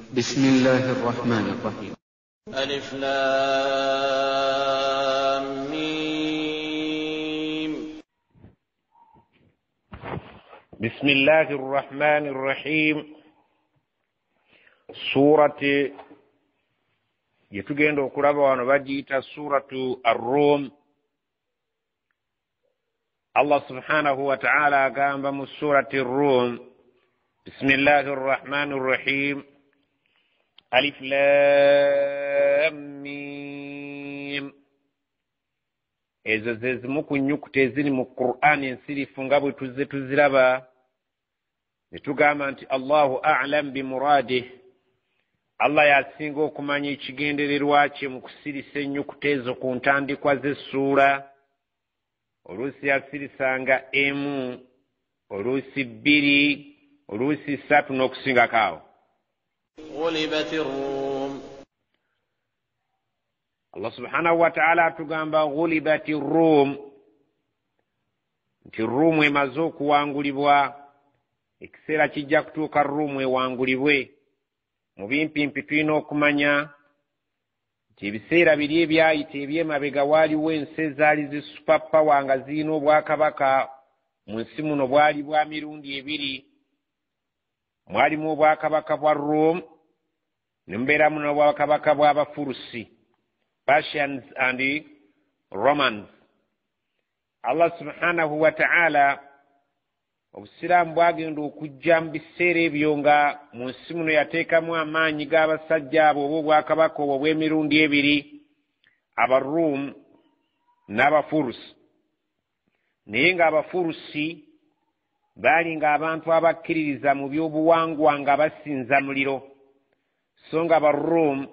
بسم الله الرحمن الرحيم. ألف لام ميم. بسم الله الرحمن الرحيم. سورة يتوجند وكرابا ونبجيت سورة الروم. الله سبحانه وتعالى قام بسورة الروم. بسم الله الرحمن الرحيم. ألف لام ميم. ezo zezimu ku nnyukuta eziri mu Qur'an ensirifu nga bwe tuzze tuziraba ne tugamba nti Allahu a'lam bi muradih. Allah yasinga okumanya ekigendererwa kye mu kusirisa ennyukuta ezo ku ntandikwa z'essuula. Oluusi yasirisanga emu, oluusi bbiri, oluusi ssatu n'okusingako awo. غلبت الروم. Allah subhanahu wa ta'ala atugamba ghulibati Rum, nti Rumu emaze okuwangulibwa. Ekiseera kijja kutuuka Rumu ewangulibwe. Mu bimpimpi tulina okumanya nti ebiseera biri ebyayita eby'emabega waaliwo ensi ezaali zi superpower nga zirina obwakabaka mu nsi muno bwali bwa mirundi ebiri. Mwalimu obwakabaka bwa Rum ne mubeeramu n'obwakabaka bw'Abafurusi, Persians and Romans. Allah subhanahu wa ta'ala obusiraamu bwagenda okujja mu biseera ebyo nga mu nsi muno yateekamu amaanyi g'abasajja abo oba obwakabaka obwo bw'emirundi ebiri, Abaruum n'Abafurusi. Naye ng'Abafurusi baali ng'abantu abakkiririza mu by'obuwangwa nga basinza muliro, so nga Abaruum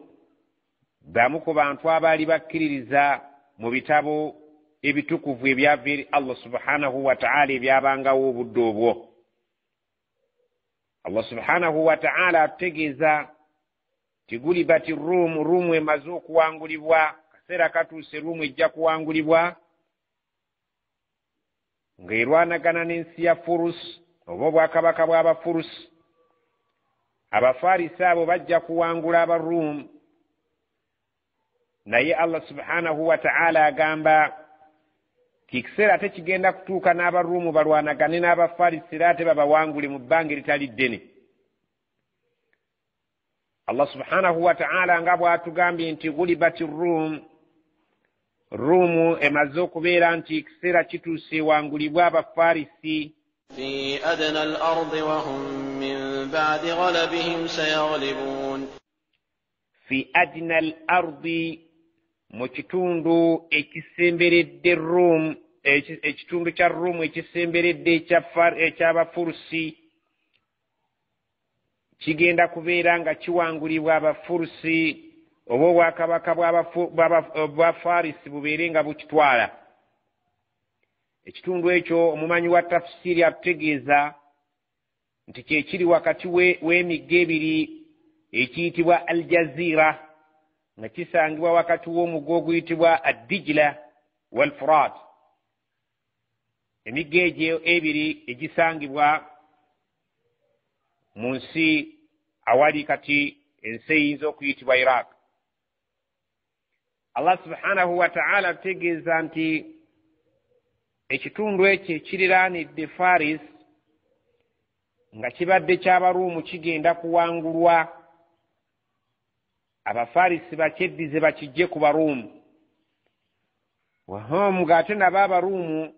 bamu ku bantu abaali bakkiririza mu bitabo ebitukuvu ebyava eri Allah subhanahu wa ta'ala ebyabangawo obudde obwo. Allah subhanahu wa ta'ala atutegeeza ti gulibati Rum, Rumu emaze okuwangulibwa. Kaseera katuuse Rumu ejja kuwangulibwa ng'erwanagana n'ensi ya Furus oba obwakabaka bw'Abafurusi. Abafarisi abo bajja kuwangula Abarumu. Naye Allah subhanahu wa ta'ala agamba kikiseera ate kigenda kutuuka n'Abaruumu balwanagane n'Abafarisi era ate babawangule mu bbanga eritali ddene. Allah subhanahu wa ta'ala nga bw'atugambye nti gulibati Rum, Ruumu emaze okubeera nti ekiseera kituuse ewangulibwa Abafarisi. في أدنى الأرض وهم من بعد غلبهم سيغلبون. في أدنى الأرض mu kitundu ekisemberedde Rum, ekitundu kya Rum ekisemberedde eky'Abafurusi kigenda kubeera nga kiwangulibwa Abafurusi oba obwakabaka bw'Abafarisi bubeere nga bukitwala. Ekitundu ekyo omumanyi wa tafsiri atutegeeza nti kyekiri wakati w'emigga ebiri ekiyitibwa Al-Jazira nga kisangibwa wakati w'omugga oguyitibwa Ad-Dijla wal-Furat. Emigga egyo ebiri egisangibwa mu nsi awali kati ensi eyinza okuyitibwa Iraq. Allah subhanahu wa ta'ala ategeeza nti ekitundu ekyo ekiriraanidde Faris nga kibadde ky'Abaruumu kigenda kuwangulwa. Abafarisi bakyeddize bakijje ku Baruumu. Wahum ng'ate nabo Abaruumu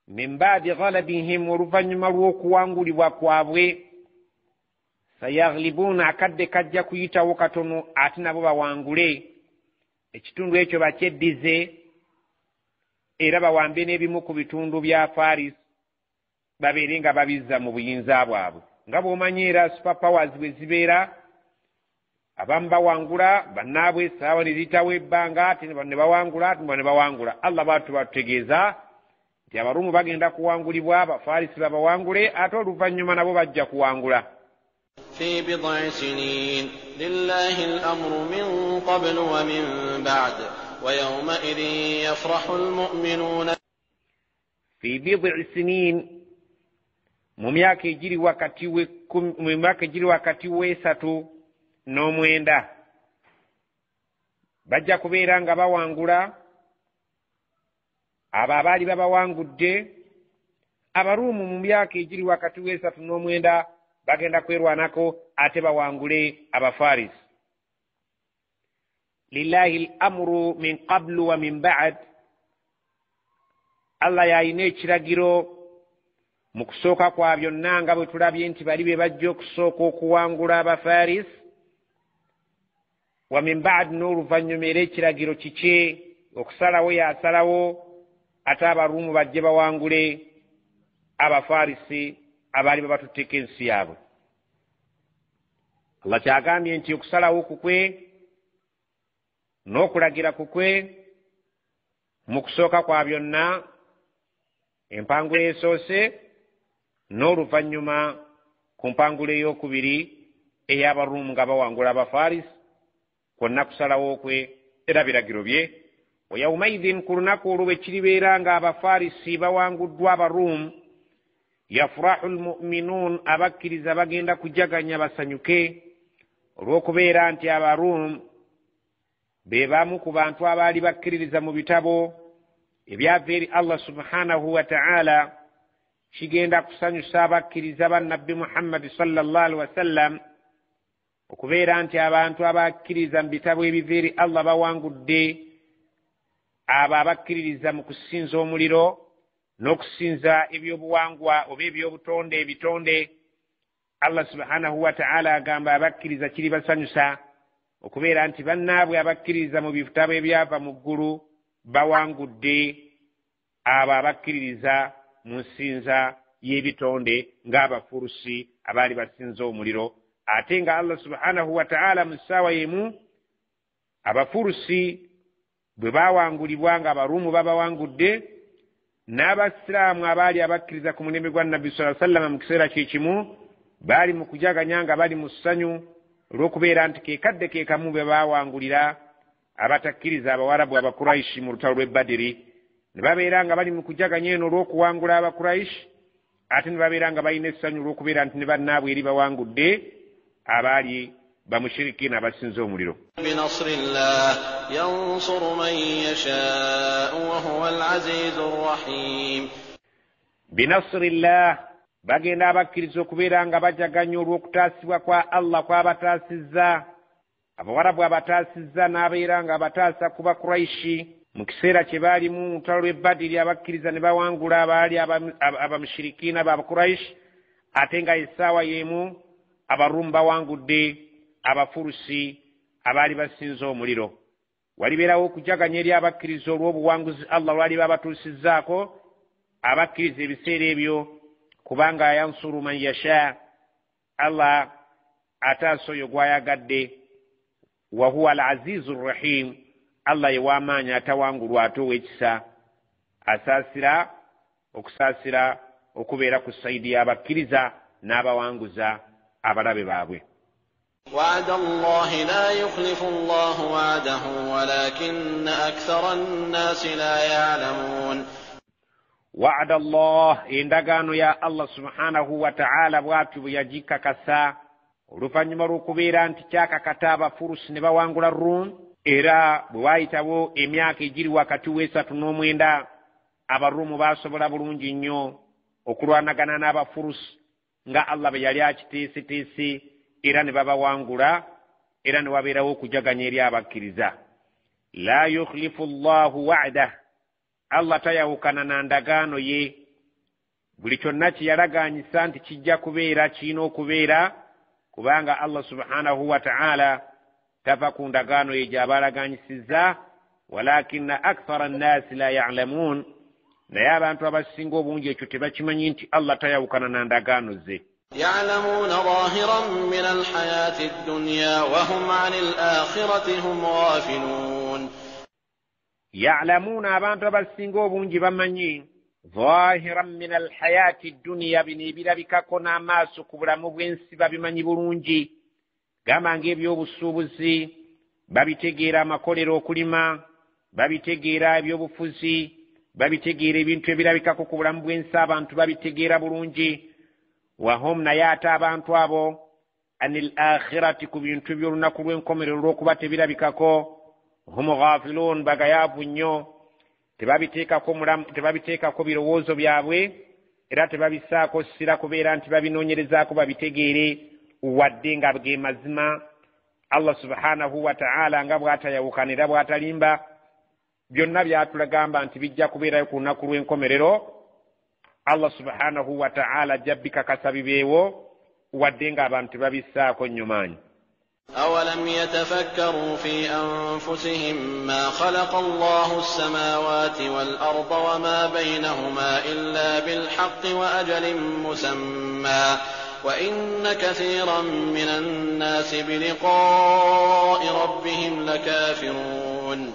min baadi ghalabihim, oluvannyuma lw'okuwangulibwa kwabwe, sayaghlibuuna, akadde kajja kuyitawo katono ate nabo bawangule. Ekitundu ekyo bakyeddize era bawambe n'ebimu ku bitundu bya Faris babeere nga babizza mu buyinza bwabwe. Nga bw'omanyi era superpowers bwe zibeera, abamu bawangula bannaabwe, essaawa ne ziyitawo ebbanga ate ne bawangula, ate ne bawangula. Allah baatu batutegeeza nti Abaruumu bagenda kuwangulibwa, Abafarisi babawangule, ate oluvannyuma nabo bajja kuwangula. في بضع سنين لله الأمر من قبل ومن بعد ويومئذ يفرح المؤمنون. في بضع سنين mu myaka egiri wakati w'esatu n'omwenda bajja kubeera nga bawangula abo abaali babawangudde. Abaruumu mu myaka egiri wakati w'esatu n'omwenda bagenda kwerwanako ate bawangule Abafarisi. Lillahi al-amru min qablu wa min ba'd. Allah yalina ekiragiro mu kusooka kwa byonna nga bwe tulabye nti bali be bajja okusooka okuwangula Abafarisi. Wa min ba'd, n'oluvannyuma era ekiragiro kiki? Okusalawo yasalawo ate Abaruumu bajje bawangule Abafarisi abaali babatutteko ensi yaabwe. Allah kyagambye nti okusalawo kukwe n'okulagira kukwe mu kusooka kwa byonna, empangulo esoose n'oluvannyuma ku mpangulo ey'okubiri ey'Abaruumu nga bawangula Abafarisi, kwonna kusalawo kwe era biragiro bye. Wa yawmaidhin, ku lunaku olwo bwe kiribeera nga Abafarisi bawanguddwa Abaruumu, yafurahu almu'minuun, abakkiriza bagenda kujaganya basanyuke olw'okubeera nti Abaruumu be bamu ku bantu abaali bakkiririza mu bitabo ebyava eri Allah subhanahu wa ta'ala. Kigenda kusanyusa abakkiriza ba Nabbi Muhammad sallallahu alaihi wasallam okubeera nti abantu abakkiriza mu bitabo ebiva eri Allah bawangudde abo abakkiririza mu kusinza omuliro n'okusinza ebyobuwangwa oba ebyobutonde ebitonde. Allah subhanahu wa ta'ala agamba abakkiriza kiri basanyusa okubeera nti bannaabwe abakkiririza mu bitabo ebyava mu ggulu bawangudde abo abakkiririza mu nsinza y'ebitonde ng'Abafurusi abaali basinza omuliro. Ate nga Allah subhanahu wa ta'ala mu ssaawa yemu Abafurusi bwe bawangulibwa nga Abaruumu babawangudde, n'Abasiraamu abaali abakkiriza ku mulembe gwa Nabbi sallallahu alaihi wasallam mu kiseera kye kimu baali mu kujaganya nga bali mu ssanyu olw'okubeera nti keekadde keekamu be baawangulira abatakkiriza Abawarabu Abakuraishi mu lutalo lw'e Badiri. Ne babeera nga bali mu kujaganya eno olw'okuwangula Abakuraishi, ate ne babeera nga balina essanyu olw'okubeera nti ne bannaabwe eri bawangudde abaali bamushirikina abasinza omuliro. Binasrillah yansuru man yashaa wa huwa al-azizu ar-rahim. Binasrillah, bagenda abakkiriza okubeera nga bajaganya olw'okutaasibwa kwa Allah kw'abataasizza. Abawarabu abataasizza n'abeera nga abataasa ku Bakuraishi mu kiseera kye baalimu mu lutalo lw'e Badiri, abakkiriza ne bawangula abaali abamushirikiina b'Abakuraishi, ate nga essaawa y'emu Abaruumu bawangudde Abafurusi abaali basinza omuliro. Walibeerawo okujaganya eri abakkiriza olw'obuwanguzi Allah lwali babatuusizzaako abakkiriza ebiseera ebyo, kubanga yansuru man yasha, Allah ataasa oyo gw'ayagadde. Wa huwa al-azizu ar-rahim, Allah ye w'amaanyi atawangulwa ate ow'ekisa, asaasira okusaasira okubeera ku sayidi y'abakkiriza n'abawanguza abalabe baabwe. وعد الله لا يخلف الله وعده ولكن أكثر الناس لا يعلمون. وعد الله endagaano ya Allah subhanahu wa ta'ala bw'atyo bwe yagikakasa oluvannyuma lw'okubeera nti kyakakata Abafurusi ne bawangula Rum, era bwe waayitawo emyaka egiri wakati w'esatu n'omwenda Abaruumu baasobola bulungi nnyo okulwanagana n'Abafurusi nga Allah bwe yali akiteeseteese, era ne babawangula, era ne wabeerawo okujaganya eri abakkiriza. La yukhlifu Allahu wa'dah, Allah tayawukana na ndagaano ye. Buli kyonna kye yalagaanyisa nti kijja kubeera kirina okubeera, kubanga Allah subhanahu wa ta'ala tava ku ndagaano ye gy'abalagaanyisizza. Walakinna akthara an-naasi la ya'lamuun, naye abantu abasinga obungi ekyo tebakimanyi nti Allah tayawukana na ndagaano ze. يعلمون ظاهرا من الحياة الدنيا وهم عن الآخرة هم غافلون. يعلمون abantu abasinga obungi bamanyi ظاهرا من الحياة الدنيا, bino ebirabikako n'amaaso ku bulamu bw'ensi babimanyi bulungi. Gamba ng'ebyobusuubuzi babitegeera, amakolero, okulima babitegeera, ebyobufuzi babitegeera, ebintu ebirabikako ku bulamu bw'ensi abantu babitegeera bulungi. wahum naye ate abantu abo anil akhirati ku bintu by'olunaku lw'enkomerero olw'okuba tebirabikako hum ghafilun bagayaavu nnyo tebabiteekako birowoozo byabwe era tebabisaako ssira kubeera nti babinoonyerezaako babitegeere wadde nga ge mazima. Allah subhanahu wa ta'ala nga bw'atayawukana era bw'atalimba byonna byatulagamba nti bijja kubeerayo ku lunaku lw'enkomerero. Allah subhanahu wa ta'ala ajja bikakasa bibeewo wadde nga abantu tebabissaako nnyo maanyi. أولم يتفكروا في أنفسهم ما خلق الله السماوات والأرض وما بينهما إلا بالحق وأجل مسمى وإن كثيرا من الناس بلقاء ربهم لكافرون.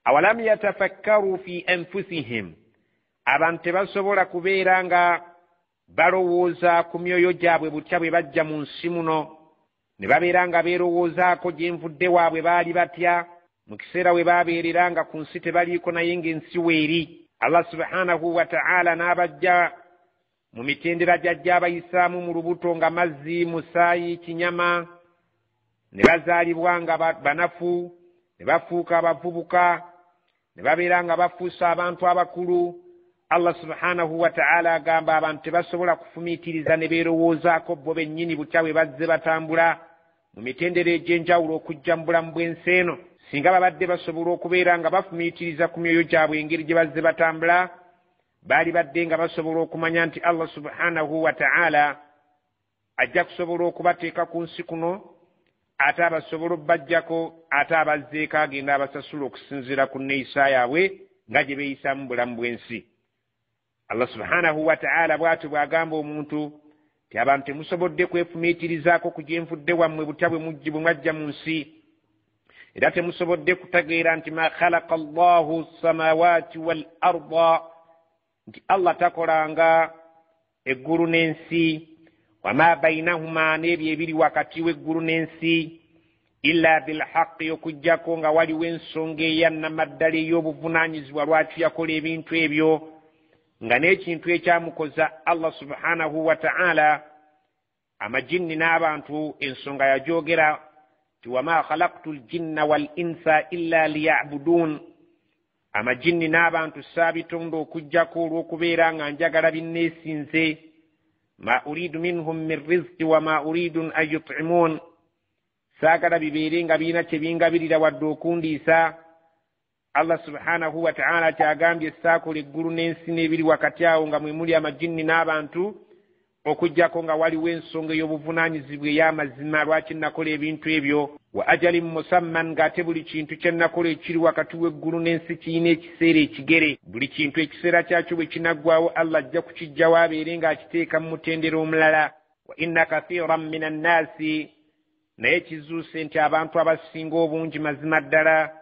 أولم يتفكروا في أنفسهم abantu tebasobola kubeera nga balowooza ku myoyo gyabwe butya bwe bajja mu nsi muno ne babeera nga beerowoozaako gye nvudde waabwe baali batya mu kiseera we baabeerera nga ku nsi tebaliiko naye ng'ensi weeri. Allah subhanahu wa ta'ala n'abajja mu mitendera gy'ajja abayisaamu mu lubuto nga mazzi, musaayi, kinyama, ne bazaalibwa nga banafu, ne bafuuka abavubuka, ne babeera nga bafuusa abantu abakulu. Allah subhanahu wa ta'ala agamba abantu tebasobola kufumiitiriza ne beerowoozaako bo bennyini butya bwe bazze batambula mu mitendera egy'enjawulo okujja mu bulamu bw'ensi eno. Singa babadde basobola okubeera nga bafumiitiriza ku myoyo gyabwe engeri gye bazze batambula, baali badde nga basobola okumanya nti Allah subhanahu wa ta'ala ajja kusobola okubateeka ku nsi kuno, ate abasobola obbajjako, ate abazzeeko agenda abasasula okusinziira ku nneeyisa yaabwe nga gye beeyisa mu bulamu bw'ensi. Allah subhanahu wa ta'ala bw'atyo bw'agamba omuntu ti abantu temusobodde kwefumiitirizaako ku gye nvudde wammwe butya bwe mwajja mu nsi, era temusobodde kutegeera nti ma khalaqa Allahu samawati wal arda, nti Allah takolanga eggulu n'ensi, wama bainahuma n'ebyo ebiri wakati w'eggulu n'ensi, illa bilhaqqi, okujjako nga waliwo ensonga eyannamaddala ey'obuvunaanyizibwa lwaki yakola ebintu ebyo, nga n'ekintu ekyamukoza Allah subhanahu wa ta'ala amajinni n'abantu ensonga yajoogera ti wama khalaqtu ljinna wal insa illa liya'budun, amajinni n'abantu saabitonda okujjako olw'okubeera nga njagala binneesinze, ma uridu minhum min rizqi wama uridu an yut'imun, saagala bibeere nga biina kye bingabirira wadde okundiisa. Allah subhanahu wa ta'ala kyagambye saakola eggulu n'ensi n'ebiri wakati awo nga mwe muli amajinni n'abantu okujjako nga waliwo ensonga ey'obuvunaanyizibwa ey'amazima lwaki nakola ebintu ebyo, wa ajalin musamman, ng'ate buli kintu kye nakola ekiri wakati w'eggulu n'ensi kiyina ekiseera ekigere. Buli kintu ekiseera kyakyo bwe kinaggwaawo Allah ajja kukiggyawo abeere ng'akiteeka mu mutendera omulala. Wa inna kathiran min annaasi, naye kizuuse nti abantu abasinga obungi mazima ddala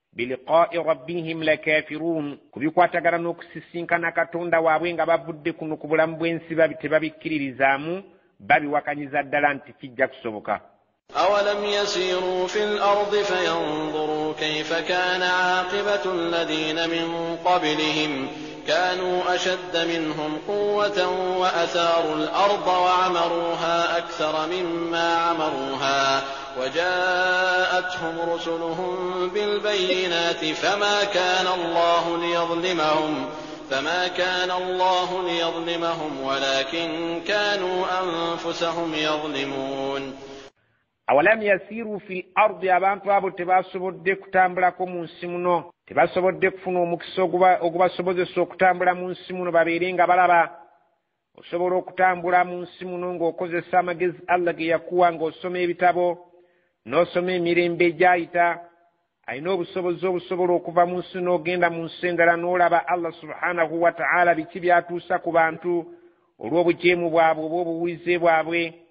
biliqa'i rabbihim lakafirun, kubikwatagana n'okusisinkana katonda waabwe nga bavudde kuno ku bulamu bw'ensi tebabikkiririzaamu, babiwakanyiza ddala nti kijja kusoboka. أولم يسيروا في الأرض فينظروا كيف كان عاقبة الذين من قبلهم كانوا أشد منهم قوة وأثاروا الأرض وعمروها أكثر مما عمروها وجاءتهم رسلهم بالبينات فما كان الله ليظلمهم ولكن كانوا أنفسهم يظلمون. أولم يسيروا في الأرض abantu abo tebasobodde kutambulako mu nsi muno, tebasobodde kufuna omukisa ogubasobozesa okutambula mu nsi muno babeere nga balaba. Osobola okutambula mu nsi muno ng'okozesa amagezi Allah ge yakuwa, ng'osoma ebitabo n'osoma emirembe egyayita. Alina obusobozi obusobola okuva mu nsi n'ogenda mu nsi endala n'olaba Allah subhanahu wa ta'ala biki byatuusa ku bantu olw'obujeemu bwabwe oba obuwize bwabwe.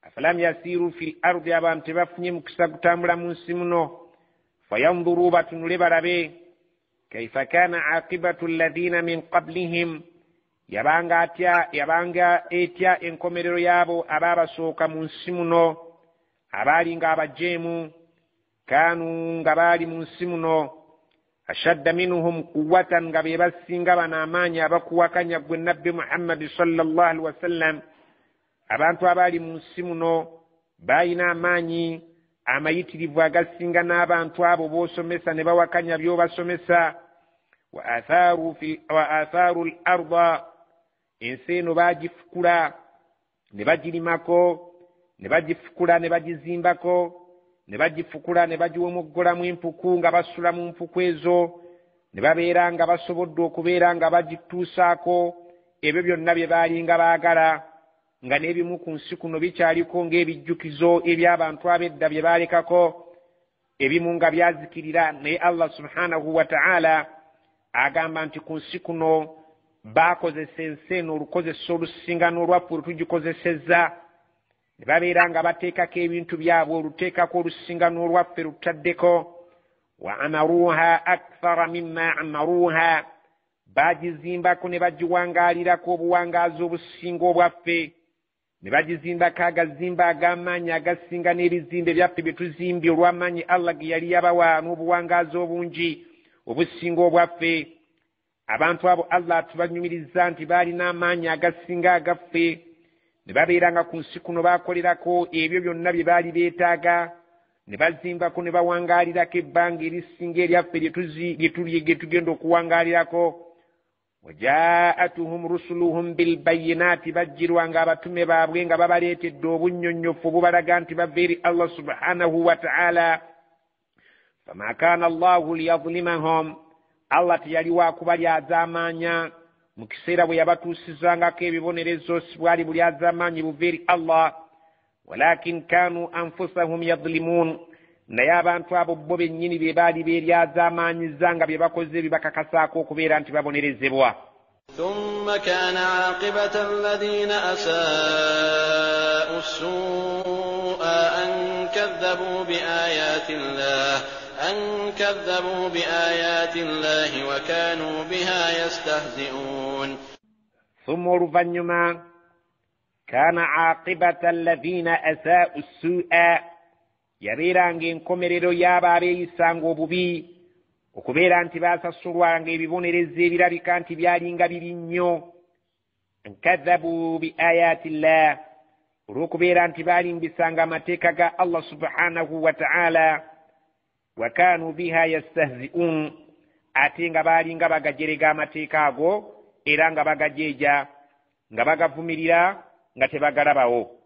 Afalam yasiru fil ardi, abantu tebafunye mukisa kutambula mu nsi muno. Fayanzuru, batunule balabe kaifa kana aqibatu alladhina min qablihim, yabanga etya enkomerero yaabo abaabasooka mu nsi muno, abaali nga abajeemu, kanu nga baali mu nsi muno ashadda minhum quwwatan nga be basinga bano amaanyi abakuwakanya gwe nabbi Muhammad sallallahu alaihi wasallam. Abantu abali mu nsi muno balina amaanyi amayitirivu agasinga n'abantu abo b'osomesa ne bawakanya by'obasomesa. wa atharu al-arda, ensi eno baagifukula ne bagirimako, ne bagifukula ne bagizimbako, ne bagifukula ne bagiwomoggolamu empuku nga basula mu mpuku ezo, ne babeera nga basobodde okubeera nga bagituusaako ebyo byonna bye baalinga baagala, nga n'ebimu ku nsi kuno bikyaliko ng'ebijjukizo eby'abantu ab'edda bye baalekako, ebimu nga byazikirira. Naye Allah subhanahu wa ta'ala agamba nti ku nsi kuno baakozesa ensi eno olukozesa olusinga n'olwaffe olutugikozesezza, ne babeera nga bateekako ebintu byabwe oluteekako olusinga n'olwaffe lutaddeko. wa amaruha akthara mimma amaruha, baagizimbako ne bagiwangaalirako obuwangaazi obusinga obwaffe, ne bagizimbako agazimba ag'amaanyi agasinga n'ebizimbe byaffe bye tuzimbye olw'amaanyi Allah ge yali yabawa n'obuwangaazi obungi obusinga obwaffe. Abantu abo Allah tubanyumiriza nti baalina amaanyi agasinga agaffe, ne babeera nga ku nsi kuno baakolerako ebyo byonna bye baali beetaaga, ne bazimbako ne bawangaalirako ebbanga erisinga eryaffe lye tugenda okuwangaalirako. wajaatuhum rusuluhum bilbayinaati, bajjirwanga abatume baabwe nga babaleetedde obunnyonnyofu obubalaga nti bava eri Allah subhanahu wa ta'ala. fama kaana Allahu liyadhlimahum, Allah teyali wa kubalyazaamaanya mu kiseera bwe yabatuusizangako ebibonerezo, si bwali bulyazaamaanyi buva eri Allah. walakin kaanu anfusahum yadhlimuun, naye abantu abo bo bennyini be baali beeryazaamaanyiza nga bye bakoze bibakakasaako okubeera nti babonerezebwa. ثم كان عاقبة الذين أساءوا السوء أن كذبوا بآيات الله وكانوا بها يستهزئون. ثم oluvannyuma كان عاقبة الذين أساءوا السوء, yabeeranga enkomerero y'abo abeeyisanga obubi, okubeera nti baasasulwanga ebibonerezo ebirabika nti byalinga biri nnyo. nkadhabu biayati llah, olw'okubeera nti baalimbisanga amateeka ga Allah subhanahu wa ta'ala. wa kaanu biha yastahzi'un, ate nga baalinga bagajerega amateeka ago era nga bagajeeja, nga bagavumirira nga tebagalabawo.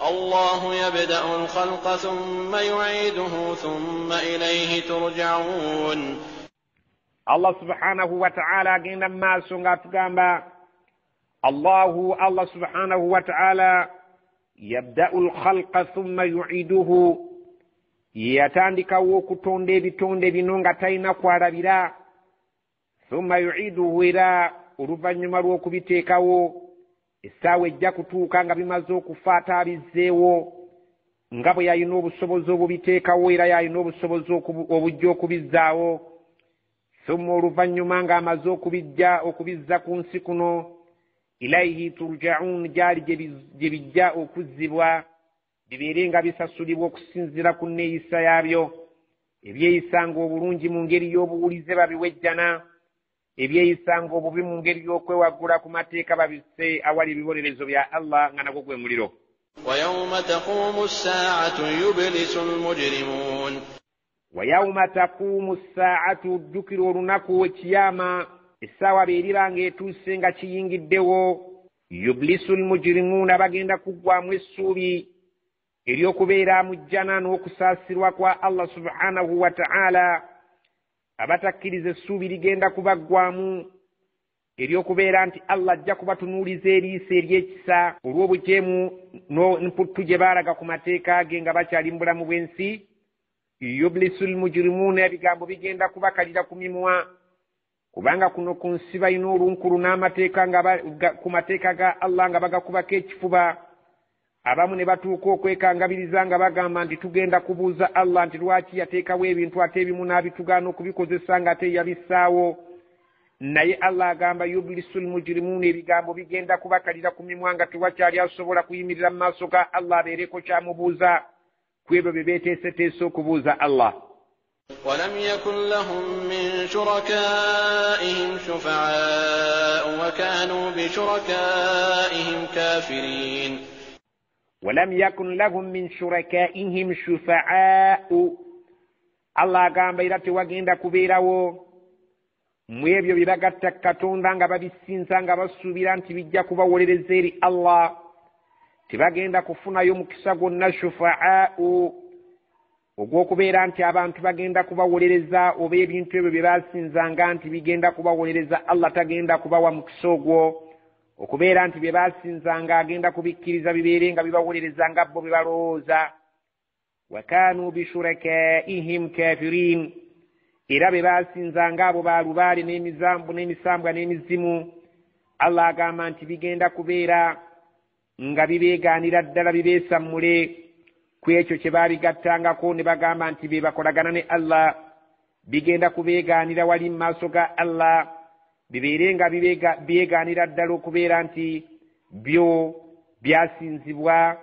الله يبدأ الخلق ثم يعيده ثم إليه ترجعون. Allah subhanahu wa ta'ala agenda maaso nga atugamba Allah subhanahu wa ta'ala yabda'u al-khalqa thumma yu'iduhu, yatandikawo okutonda ebitonde bino nga talina kwalabira. thumma yu'iduhu, era oluvannyuma lw'okubiteekawo essaawa ejja kutuuka nga bimaze okufa ataabizzeewo, nga bwe yalina obusobozi obubiteekawo era yalina obusobozi obujja okubizzaawo. thumma oluvannyuma ng'amaze okubizza ku nsi kuno, ilaihi turja'un, gyali gye bijja okuzzibwa bibeere nga bisasulibwa okusinziira ku nneeyisa yaabyo. ebyeyisanga obulungi mu ngeri y'obuwulize babiwejjana, ebyeyisanga obubi mu ngeri y'okwewaggula ku mateeka babisse awali ebibonerezo bya Allah nga nagwo gwe muliro. ويوم تقوم الساعة يبلس المجرمون. ويوم تقوم الساعة, ddukira olunaku w'ekiyama, essaawa bw'eriba ng'etuuse nga kiyingiddewo. yublisu almujrimuuna, bagenda kuggwamu essuubi ery'okubeera mu jjana n'okusaasirwa kwa Allah subhanahu wa ta'ala. abatakkiriza essuubi ligenda kubaggwamu ery'okubeera nti Allah ajja kubatunuuliza eriiso ery'ekisa olw'obujeemu n'emputtu gye baalaga ku mateeka ge nga bakyali mu bulamu bw'ensi. yublisu almujrimuuna, ebigambo bigenda kubakalira ku mimwa, kubanga kuno ku nsi balina olunkulu n'amateeka ku mateeka ga Allah nga bagakubako ekifuba. abamu ne batuuka okwekangabiriza nga bagamba nti tugenda kubuuza Allah nti lwaki yateekawo ebintu ate ebimu n'abitugaana okubikozesa nga ate yabissaawo. naye Allah agamba yublisu almujrimuuna, ebigambo bigenda kubakalira ku mimwa nga tewakyali asobola kuyimirira mu maaso ga Allah abeereko kyamubuuza ku ebyo bye beeteeseteese okubuuza Allah. ولم يكن لهم من شركائهم شفعاء وكانوا بشركائهم كافرين ولم يكن لهم من شركائهم شفعاء الله agamba era tewagenda kubeerawo mu ebyo bye bagatta Katonda nga babisinza nga basuubira nti bijja kubawolereza eri Allah tebagenda kufunayo mukisa gwonna shufaa'u ogw'okubeera nti abantu bagenda kubawolereza oba ebintu ebyo bye basinzanga nti bigenda kubawolereza Allah tagenda kubawa mukisa ogwo okubeera nti bye basinzanga agenda kubikkiriza bibeere nga bibawolereza nga bo bye balowooza wakanu bishurakaihim kafirin era bye basinzanga abo baalubaale n'emisambwa n'emizimu Allah agamba nti bigenda kubeera nga bibeegaanira ddala bibeesammule ku ekyo kye baabigattangako ne bagamba nti be bakolagana ne Allah bigenda kubeegaanira wali mu maaso ga Allah bibeere nga byegaanira ddala okubeera nti byo byasinzibwa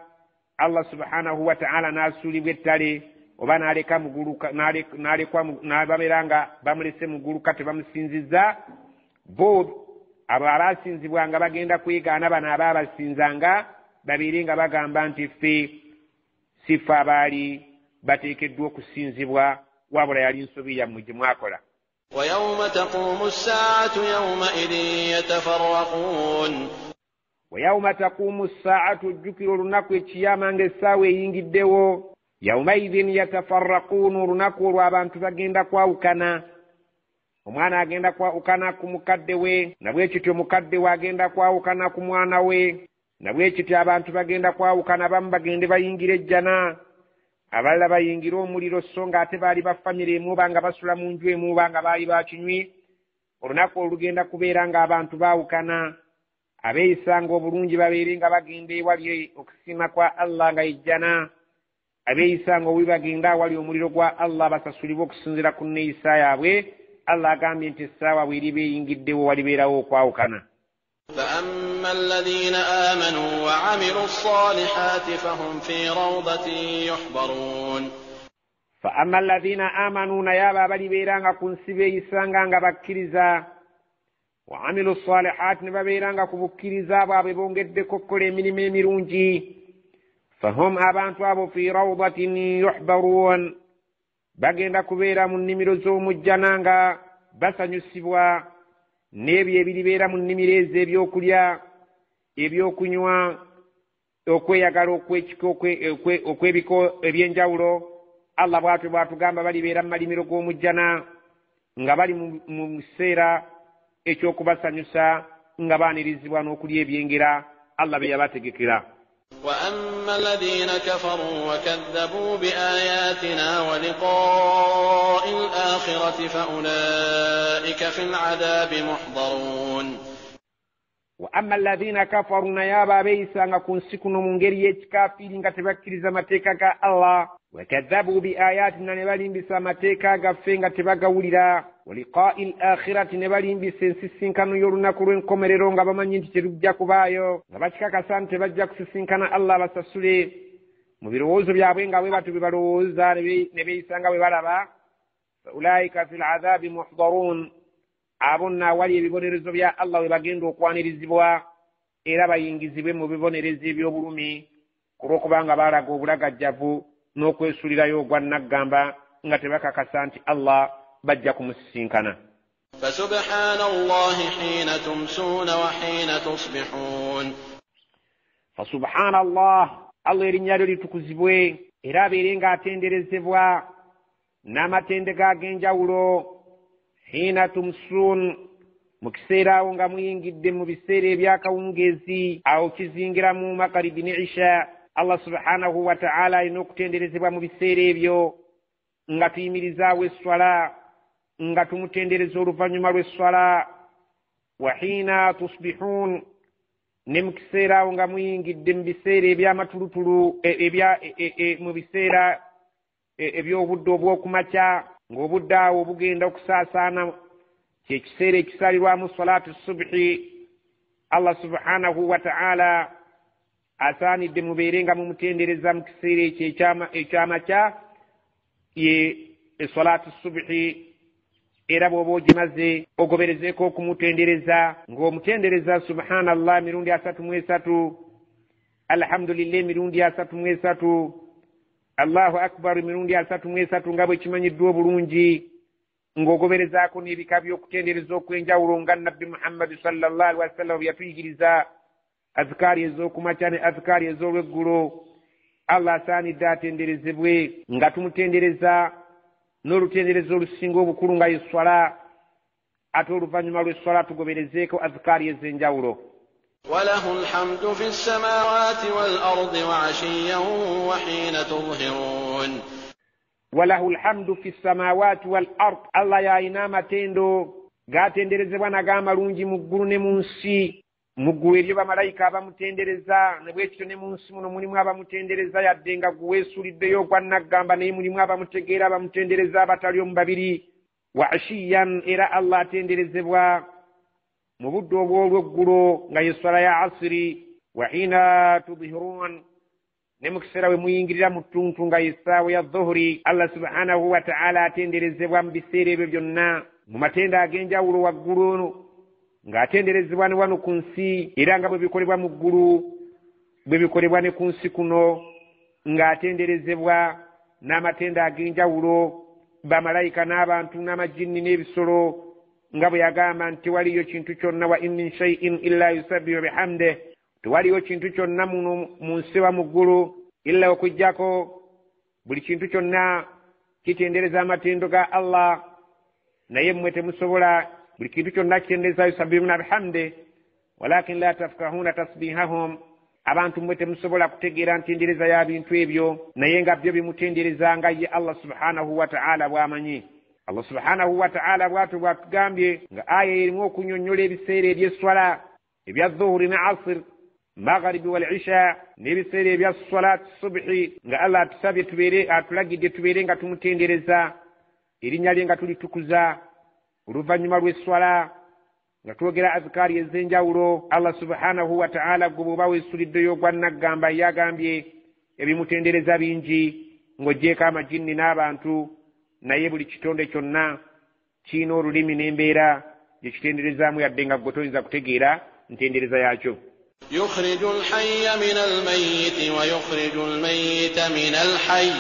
Allah subhanahu wa ta'ala n'asuulibwa ettale oba n'aleka muguluka n'ababeera nga bamulese muguluka tebamusinzizza bo abo abaasinzibwa nga bagenda kwegaana bano abaabasinzanga babeere nga bagamba nti ffe si ffe abaali bateekeddwa okusinzibwa wabula yali nsobi yammwe gye mwakola. ويوم تقوم الساعة يومئذ يتفرقون ويوم تقوم الساعة جكر olunaku ekiyama ng'essaawa eyingiddewo yawmaidhin yatafarraquun olunaku olwo abantu bagenda kwawukana omwana agenda kwawukana ku mukadde we nabwekityo mukadde we agenda kwawukana ku mwana we nabwekityo abantu bagenda kwawukana abamu bagende bayingira ejjana abalala bayingira omuliro so nga ate baali ba famire emu oba nga basula mu nju emu oba nga baali bakinywi olunaku olugenda kubeera nga abantu baawukana abeeyisanga obulungi babeere nga bagenda ewali okusiima kwa Allah nga ejjana abeeyisanga obubi bagenda awali omuliro gwa Allah basasulibwe okusinziira ku nneeyisa yaabwe Allah agambye nti essaawa bw'eriba eyingiddewo walibeerawo okwawukana. فأما الذين آمنوا وعملوا الصالحات فهم في روضة يحبرون فأما الذين آمنوا نيابا بلبيرانغا كنسبي سانغا بكريزا وعملوا الصالحات نبابيرانغا كبكريزا بابونغد كوكولي مني ميرونجي فهم أبانتوا أبو في روضة يحبرون bagenda kubeera mu nnimiro z'omujjananga basanyusibwa n'ebyo ebiribeera mu nnimiro ezo ebyokulya ebyokunywa okweyagala okw'ebiko ebyenjawulo Allah bw'atyo bw'atugamba balibeera mu malimiro g'omujjana nga bali mu kiseera eky'okubasanyusa nga baanirizibwa n'okulya ebyengera Allah bye yabategekera. وأما الذين كفروا وكذبوا بآياتنا ولقاء الآخرة فأولئك في العذاب محضرون وأما الذين كفروا نيابا بيسا كنسكن منجري يتكافرين كتبكرز متكا الله وكذبوا بآياتنا نبالين بسا متكا غفين كتبكا ولدا ولقاء الآخرة نبالين بسنسسين كانوا يرون كرون كومريرون غبمان ينتجرب جاكو بايو غباشكا كسان تبجاك سسين كان الله بسسولي مبيروز بيابين غويباتو ببروز نبيسان غويبالابا فأولئك في العذاب محضرون abonna wali ebibonerezo bya Allah we bagenda okwanirizibwa era bayingizibwe mu bibonerezo eby'obulumi kulwokubanga baalaga obulagajjavu n'okwesulirayo ogwa naggamba nga tebakakasa nti Allah bajja kumusisinkana. فسبحان الله حين تمسون وحين تصبحون فسبحان الله Allah erinnya lyo litukuzibwe era abeere ng'atenderezebwa n'amatendeka ag'enjawulo hina tumsun mu kiseera awo nga muyingidde mu biseera ebyakawungeezi awo kizingira mu makaribi ne isha Allah subhanahu wa ta'ala alina okutenderezebwa mu biseera ebyo nga tuyimirizaawo esswala nga tumutendereza oluvannyuma lw'esswala wa hina tusbihun ne mu kiseera awo nga muyingidde mu biseera ebyamatulutulu mu biseera eby'obudde obw'okumakya ng'obudde awo bugenda okusaasaana kyekiseera ekisalirwamu salaatu subhi Allah subhanahu wa ta'ala asaanidde mubeere nga mumutendereza mu kiseera ekyo ekyamakya ye essalatu subhi era bw'oba ogimaze ogoberezeeko okumutendereza ng'omutendereza subhanallah mirundi 33 alhamdulillah mirundi 33 allahu akbar mirundi 33 nga bwe kimanyiddwa obulungi ng'ogoberezaako n'ebika by'okutendereza okw'enjawulo nga nabbi muhammadi sallallahu alaihi wasallam yatuyigiriza azikaari ez'okumakya ne azikaari ez'olweggulo allah asaanidde atenderezebwe nga tumutendereza n'olutendereza olusinga obukulu nga yeswala ate oluvannyuma lw'esswala tugoberezeeko azikaari ez'enjawulo وله الحمد في السماوات والأرض وعشيا وحين تظهرون وله الحمد في السماوات والأرض الله يعينا matendo gatenderezebwa n'ag'amalungi mu ggulu ne mu nsi mu ggulu eryo bamalayika abamutendereza ne bwekityo ne mu nsi muno mulimu abamutendereza yadde nga guweesuliddeyo ogwannaggamba naye mulimu abamutegeera abamutendereza abatali omu babiri wa ashiyan era allah atenderezebwa mu budde obw'olweggulo nga yesswala ya asiri wa hina tudhirun ne mu kiseera we muyingirira mu ttuntu nga yessaawa ya dhuhuri allah subhanahu wa ta'ala atenderezebwa mu biseera ebyo byonna mu matenda ag'enjawulo waggulu ng'atenderezebwa ne wano ku nsi era nga bwe bikolebwa mu ggulu bwe bikolebwa ne ku nsi kuno ng'atenderezebwa n'amatenda ag'enjawulo bamalayika n'abantu n'amajjinni n'ebisolo nga bwe yagamba nti tewaliyo kintu kyonna wa in min shay'in illa yusabbihu bihamde tewaliyo kintu kyonna muno mu nsi wa mu ggulu illa okujjako buli kintu kyonna kitendereza amatendo ga allah naye mmwe temusobola buli kintu kyonna kitendereza yusabbihuna bihamde walakin la tafkahuna tasbihahum abantu mmwe temusobola kutegeera ntendereza ya bintu ebyo naye nga byo bimutendereza nga ye allah subhanahu wa ta'ala bw'amanyi allah subhanahu wa ta'ala bw'atyo bw'atugambye nga aya erimu okunnyonnyola ebiseera eby'esswala ebya dhuhuri ne asir magharibi wal isha n'ebiseera ebya salat subhi nga allah atusabye atulagidde tubeere nga tumutendereza erinnya lye nga tulitukuza oluvannyuma lw'esswala nga twogera azikaari ez'enjawulo allah subhanahu wa ta'ala gwe bw'oba weesuliddeyo ogwannaggamba yagambye ebimutendereza bingi ng'oggyeko amajinni n'abantu naye buli kitonde kyonna kiina olulimi n'embeera gye kitenderezaamu yadde nga gwe toyinza kutegeera ntendereza yaakyo يخرج الحي من الميت ويخرج الميت من الحي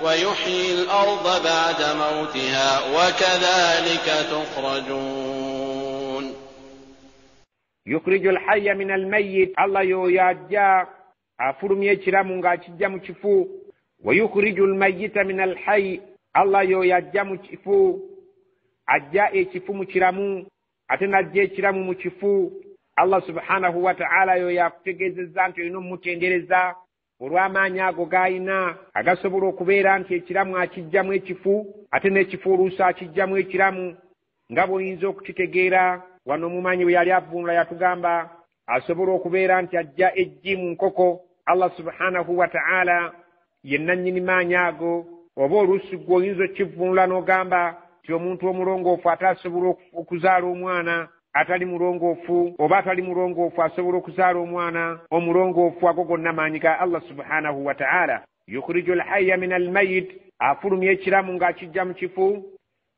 ويحيي الأرض بعد موتها وكذلك تخرجون يخرج الحي من الميت الله يوياجا أفرمي كرام غاچجا مكفو ويخرج الميت من الحي الله يوياجا مكفو أجا كفو مكرامو أتنا جا كرام مكفو allah subhanahu wa ta'ala yo yakutegeezezza nti olina omutendereza olw'amaanyi ago g'ayina agasobola okubeera nti ekiramu akijjamu ekifu ate n'ekifu oluusi akijjamu ekiramu nga bw'oyinza okukitegeera wano omumanyi bwe yali avvuunula yatugamba asobola okubeera nti ajja eggi mu nkoko allah subhanahu wa ta'ala yenna nnyini maanyi ago oba oluusi gwe oyinza okivvuunula n'ogamba nti omuntu omulongoofu ate asobola okuzaala omwana atali mulongoofu oba atali mulongoofu asobola okuzaala omwana omulongoofu ago gonna maanyi ga allah subhanahu wa ta'ala yukhriju alhayya min almayit afulumya ekiramu ng'akijja mu kifu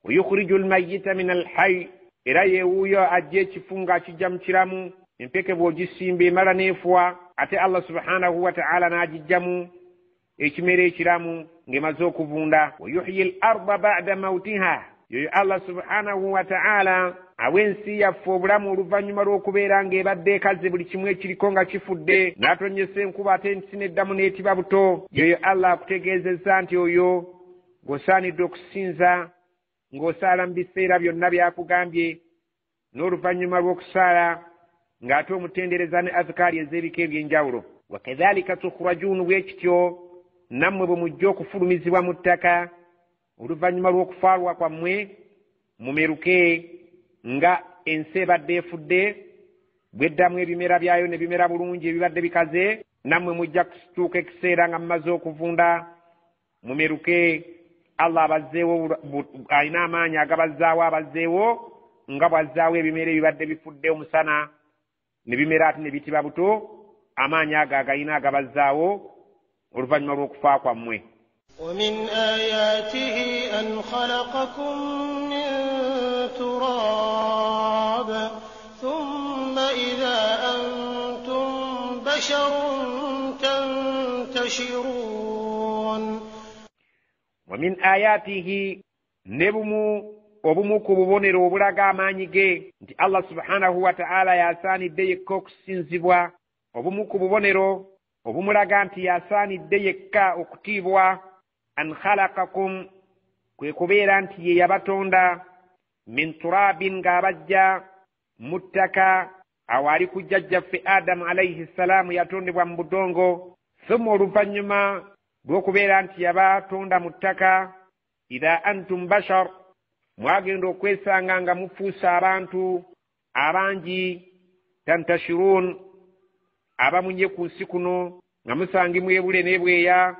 wayukhriju almayita min alhayy era yeewuuyo ajja ekifu ng'akijja mu kiramu empeke bw'ogisimba emala n'efuwa ate allah subhanahu wa ta'ala n'agijjamu ekimera ekiramu ng'emaze okuvunda wayuhyi al arda ba'da mawtiha yoyo allah subhanahu wa ta'ala awensi yaffe obulamu oluvannyuma lw'okubeera ng'ebadde ekaze buli kimu ekiriko nga kifudde n'atonnyesa enkuba ate ensi n'eddamu n'etiba buto yoyo allah akutegeezezza nti oyo ng'osaanidde okusinza ng'osaala mu biseera byonna byakugambye n'oluvannyuma lw'okusaala ng'ate omutendereza ne azikaari ez'ebika eby'enjawulo wakadhalika tukhrajuun bwekityo nammwe bwe mujja okufulumizibwa mu ttaka oluvannyuma lw'okufaalwa kwammwe mumeruke nga ensi ebadde efudde bw'eddamu ebimera byayo ne bimera bulungi ebibadde bikaze nammwe mujja kutuuka ekiseera nga mumaze okuvunda mumeruke allah abazzeewo alina amaanyi agabazzaawo abazzeewo nga bw'azzaawo ebimera ebibadde bifudde omusana ne bimera ate ne bitiba buto amaanyi ago agayina agabazzaawo oluvannyuma lw'okufa kwammwe ومن آياته أن خلقكم من تراب ثم إذا أنتم بشر تنتشرون ومن آياته نبمو obumu ku bubonero obulaga amaanyi ge nti Allah subhanahu wa ta'ala yasaanidde yekka okusinzibwa, obumu ku bubonero obumulaga nti yasaanidde yekka okutiibwa, an khalaqakum kwe kubeera nti ye yabatonda, min turabin ng'abajja mu ttaka, awali ku jjajjaffe Adamu alayhi salaamu yatondebwa mu budongo, thumma oluvannyuma lw'okubeera nti yabatonda mu ttaka, idha antum bashar mwagenda okwesanga nga mufuusa abantu abangi, tantashirun abamunye ku nsi kuno nga musangibwa ebule n'ebweya,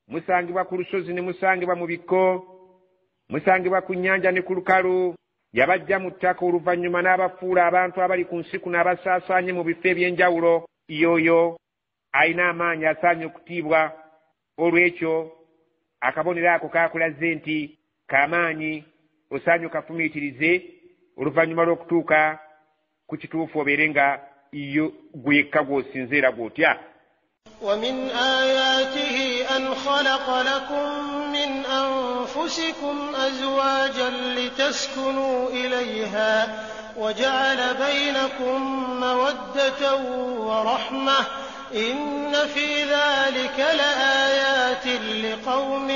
musangibwa ku lusozi ne musangibwa mu bikko, musangibwa ku nnyanja ne ku lukalu. Yabajja mu ttaka oluvannyuma n'abafuula abantu abali ku nsi kuno abasaasaanye mu bifo eby'enjawulo. Yoyo alina amaanyi asaanye okutiibwa. Olw'ekyo akabonero ako kakulaze nti kamaanyi osaanye okafumiitirize oluvannyuma lw'okutuuka ku kituufu obeere nga iyo gwekka gw'osinzeera gw'otya. ومن آياته أن خلق لكم من أنفسكم أزواجا لتسكنوا إليها وجعل بينكم مودة ورحمة إن في ذلك لآيات لقوم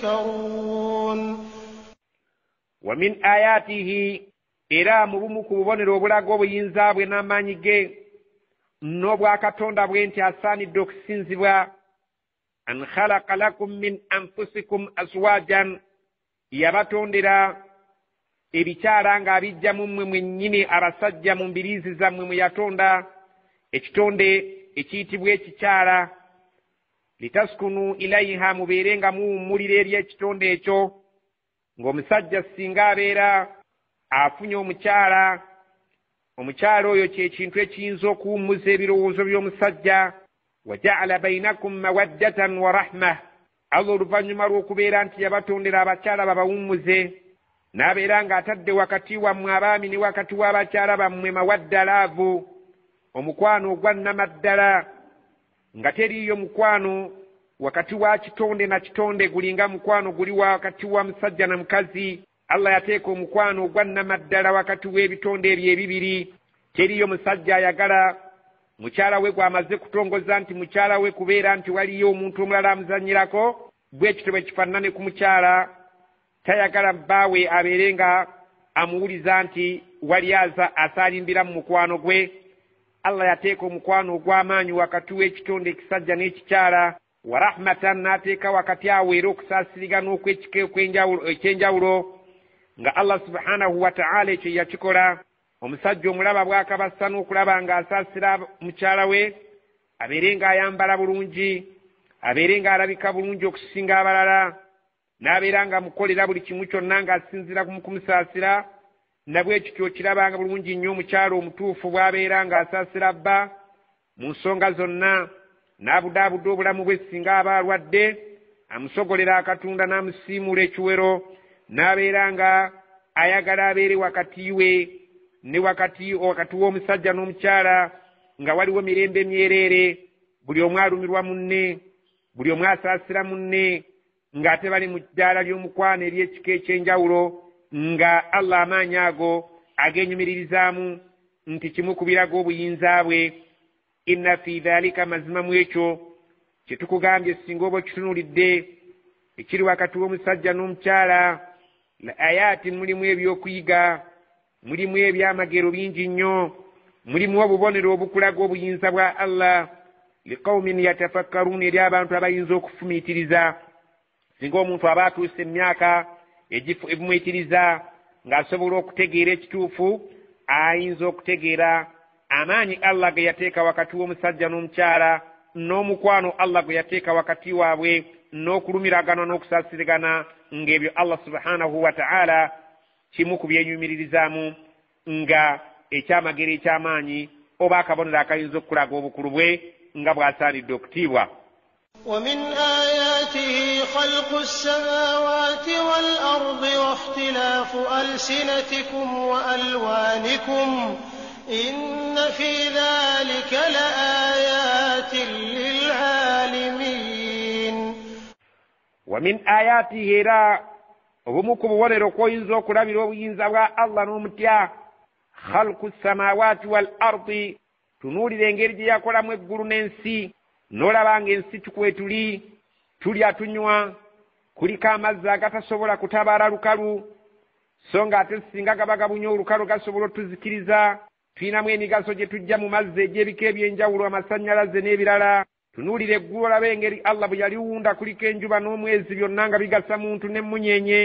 يتفكرون. ومن آياته era mubumu ku bubonero obulaga obuyinza bwe n'amaanyi ge n'obwakatonda bwe nti asaanidde okusinzibwa, an khalaqa lakum min anfusikum azwajan, yabatondera ebikyala ng'abijja mu mmwe mwennyini abasajja mu mbiriizi zammwe mwe yatonda, ekitonde ekiyitibwa ekikyala, litaskunu ilayha mubeere nga muwummulira eri ekitonde ekyo, ng'omusajja singa abeera afunye omukyala oyo kyekintu ekiyinza okuwummuza ebirowoozo by'omusajja. waja'ala bainakum mawaddatan wa rahma, Allah oluvannyuma lw'okubeera nti yabatondera abakyala babawummuze, n'abeera ng'atadde wakati wammwe abaami ne wakati w'abakyala bammwe mawadda laavu, omukwano ogwannamaddala, nga teriiyo mukwano wakati wa kitonde na kitonde gulinga mukwano guli wakati wa musajja na mukazi. Allah yateeka omukwano ogwannamaddala wakati w'ebitonde ebyo ebibiri. Teriyo musajja ayagala mukyala we gw'amaze kutongoza nti mukyala we kubeera nti waliyo omuntu omulala amuzannyirako, bwe kityo bwe kifaanane ku mukyala. Tayagala bbaawe abeere nga amuwuliza nti wali asaalindira mu mukwano gwe. Allah yateeka omukwano ogw'amaanyi wakati w'ekitonde ekisajja n'ekikyala. wa rahmatan, n'ateeka wakati awo era okusaasirigana ekyenjawulo, nga Allah subhanahu wa ta'ala ekyo yakikola. Omusajja omulaba bw'akabassa n'okulaba ng'asaasira mukyala we, abeere ng'ayambala bulungi, abeere ng'alabika bulungi okusinga abalala, n'abeera ng'amukolera buli kimu kyonna ng'asinzira mu kumusaasira. Nabwe ekyo kirabanga bulungi nnyo omukyala omutuufu bw'abeera ng'asaasira bba mu nsonga zonna, n'abudaabuda obulamu bwe singa aba alwadde, amusogolera akatunda n'amusiimuula ekiwero, n'abeera nga ayagala abeere wakati we ne wakati w'omusajja n'omukyala nga waliwo mirembe myereere, buli omu alumirwa munne, buli omu asaasira munne, ng'ate bali mu ddaala ly'omukwano ery'ekika ekyenjawulo, nga Allah amaanyi ago ageenyumiririzaamu nti kimu ku biraga obuyinza bwe. Inna fi dhalika, mazima mu ekyo kye tukugambye singa oba okitunuulidde ekiri wakati w'omusajja n'omukyala, la ayatin, mulimu ebyokuyiga, mulimu ebyamagero bingi nnyo, mulimu obubonero obukulaga obuyinza bwa Allah, liqaumin yatafakkaruun, eri abantu abayinza okufumiitiriza. Singa omuntu aba atuuse emyaka ebimuyitiriza ng'asobola okutegeera ekituufu, ayinza okutegeera amaanyi Allah ge yateeka wakati w'omusajja n'omukyala, n'omukwano Allah gwe yateeka wakati waabwe, n'okulumiragana n'okusaasirigana, ng'ebyo Allah subhanahu wa ta'ala kimu ku byenyumiririzaamu nga ekyamagero eky'amaanyi oba akabonero akayinza okukulaga obukulu bwe nga bw'asaanidde okutiibwa. ومن آياته آياته خلق السماوات والأرض واختلاف ألسنتكم وألوانكم إن في ذلك لآيات للعالمين. ومن آياته را ومكم ونرقو ينزو كرابي رو ينزوا الله نمتيا خلق السماوات والأرض tunuli lengerije yakola mu eggulu n'ensi n'olabanga ensi tukwetuli tulya tunywa kuliko amazzi agatasobola kutabaala lukalu so nga ate singa gaba gabunya olukalu gasobola otuzikiriza tulinamu emigaso gye tujja mu mazzi egy'ebika ebyenjawulo amasannyalaze n'ebirala tunuulira eggulu olaba engeri Allah bwe yaliwunda kuliko enjuba n'omwezi byonna nga bigasa muntu n'emmunyenye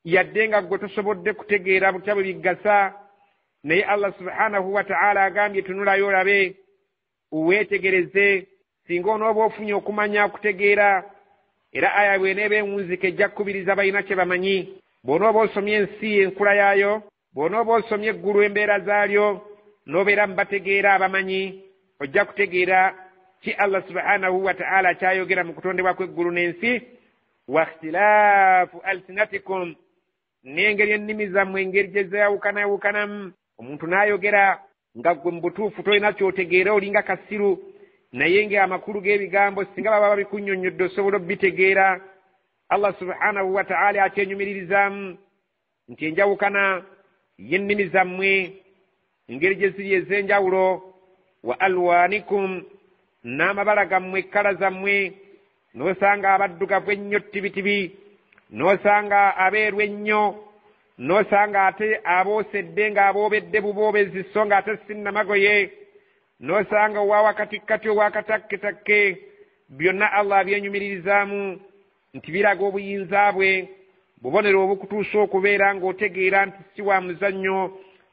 yadde nga gwe tosobodde kutegeera butya bwe bigasa naye Allah subhanahu wa ta'ala agambye tunulayo olabe uwetegereze singa onooba ofunye okumanya okutegeera era aya bw'eneeba ewunzika ejja kukubiriza balina kye bamanyi bw'onooba osomye ensi enkula yaayo bw'onooba osomye eggulu embeera zaalyo n'obeera mu bategeera abamanyi ojja kutegeera ki Allah subhanahu wa ta'ala kyayogera mu kutondebwa kw'eggulu n'ensi wa ikhtilaafu alsinatikum n'engeri ennimi zammwe engeri gye zeeyawukanayawukanamu omuntu n'ayogera nga gwe mu butuufu tolina ky'otegeera olinga kasiru naye ng'amakulu g'ebigambo singa baba babikunnyonnyodde osobola obbitegeera Allah subhanahu wa ta'ala akyenyumiririzaamu nti enjawukana y'ennimi zammwe engeri gye ziri ez'enjawulo wa alwanikum n'amabala gammwe ekkala zammwe n'osanga abaddugavu ennyo tibitibi n'osanga abeeru ennyo n'osanga ate aboosedde ng'aboobedde buboobezi so nga ate sinnamagoye n'osanga owa wakatikkati owakatakketakke byonna Allah abyenyumiririzaamu nti biraga obuyinza bwe bubonero obukutuusa okubeera ng'otegeera nti si wa muzannyo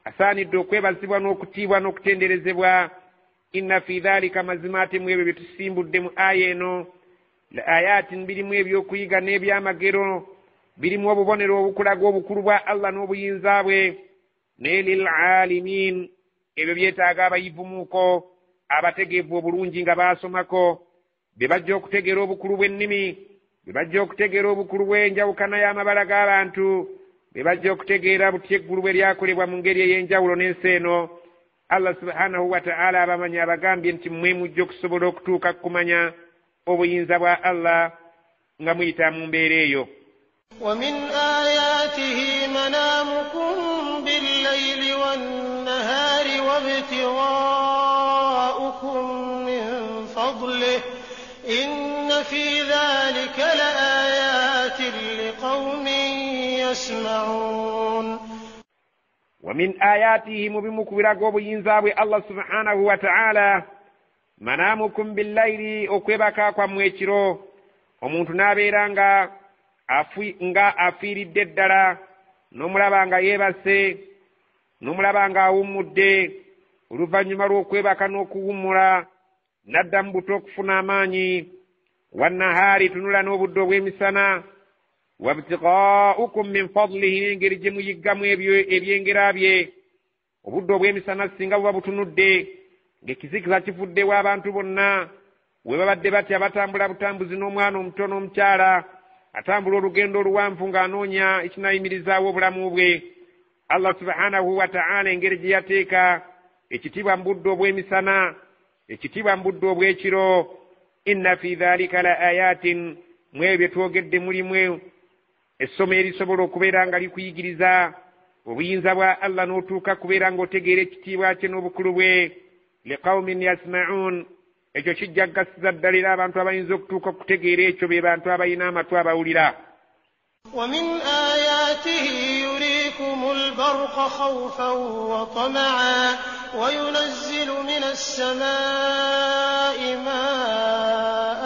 asaanidde okwebazibwa n'okutiibwa n'okutenderezebwa inna fi dhalika mazima ate mu ebyo bye tusimbudde mu aya eno la ayatin birimu ebyokuyiga n'ebyamagero birimu obubonero obukulaga obukulu bwa Allah n'obuyinza bwe ne lil alimin ebyo byetaaga abayivumuuko abategeevu obulungi nga baasomako be bajja okutegeera obukulu bw'ennimi be bajja okutegeera obukulu bw'enjawukana y'amabala g'abantu be bajja okutegeera butya eggulu bwe lyakolebwa mu ngeri ey'enjawulo n'ensi eno Allah subhanahu wa ta'ala abamanyi abagambye nti mmwe mujja okusobola okutuuka kumanya obuyinza bwa Allah nga muyita mu mbeera eyo. ومن آياته منامكم بالليل والنهار وابتغاؤكم من فضله إن في ذلك لآيات لقوم يسمعون. ومن آياته مبمكبرا وبينزاب الله سبحانه وتعالى منامكم بالليل okwebaka kwa mwekiro omuntu n'abeeranga afiiridde ddala n'omulaba nga yeebase n'omulaba nga awummudde oluvannyuma lw'okwebaka n'okuwummula n'adda mu buto okufuna amaanyi wannahaari tunula n'obudde obw'emisana wabtigaa'ukum min fadlihi n'engeri gye muyiggamu ebyengera bye obudde obw'emisana singa buba butunudde ng'ekizikiza kivuddewo abantu bonna we babadde batya batambula butambuzi n'omwana omuto n'omukyala atambula olugendo oluwanvu ng'anoonya ekinaayimirizaawo obulamu bwe Allah subhanahu wa ta'ala engeri gye yateeka ekitiibwa mu budde obw'emisana ekitiibwa mu budde obw'ekiro inna fi dhalika la ayatin mu ebyo bye twogedde mulimu essomo erisobola okubeera nga likuyigiriza obuyinza bwa Allah n'otuuka kubeera ng'otegeera ekitiibwa kye n'obukulu bwe liqawmin yasma'un ekyo kijja kugasiza ddala era abantu abayinza okutuuka okutegeera ekyo be bantu abalina amatu abawulira. ومن آياته يريكم البرق خوفا وطمعا وينزل من السماء ماء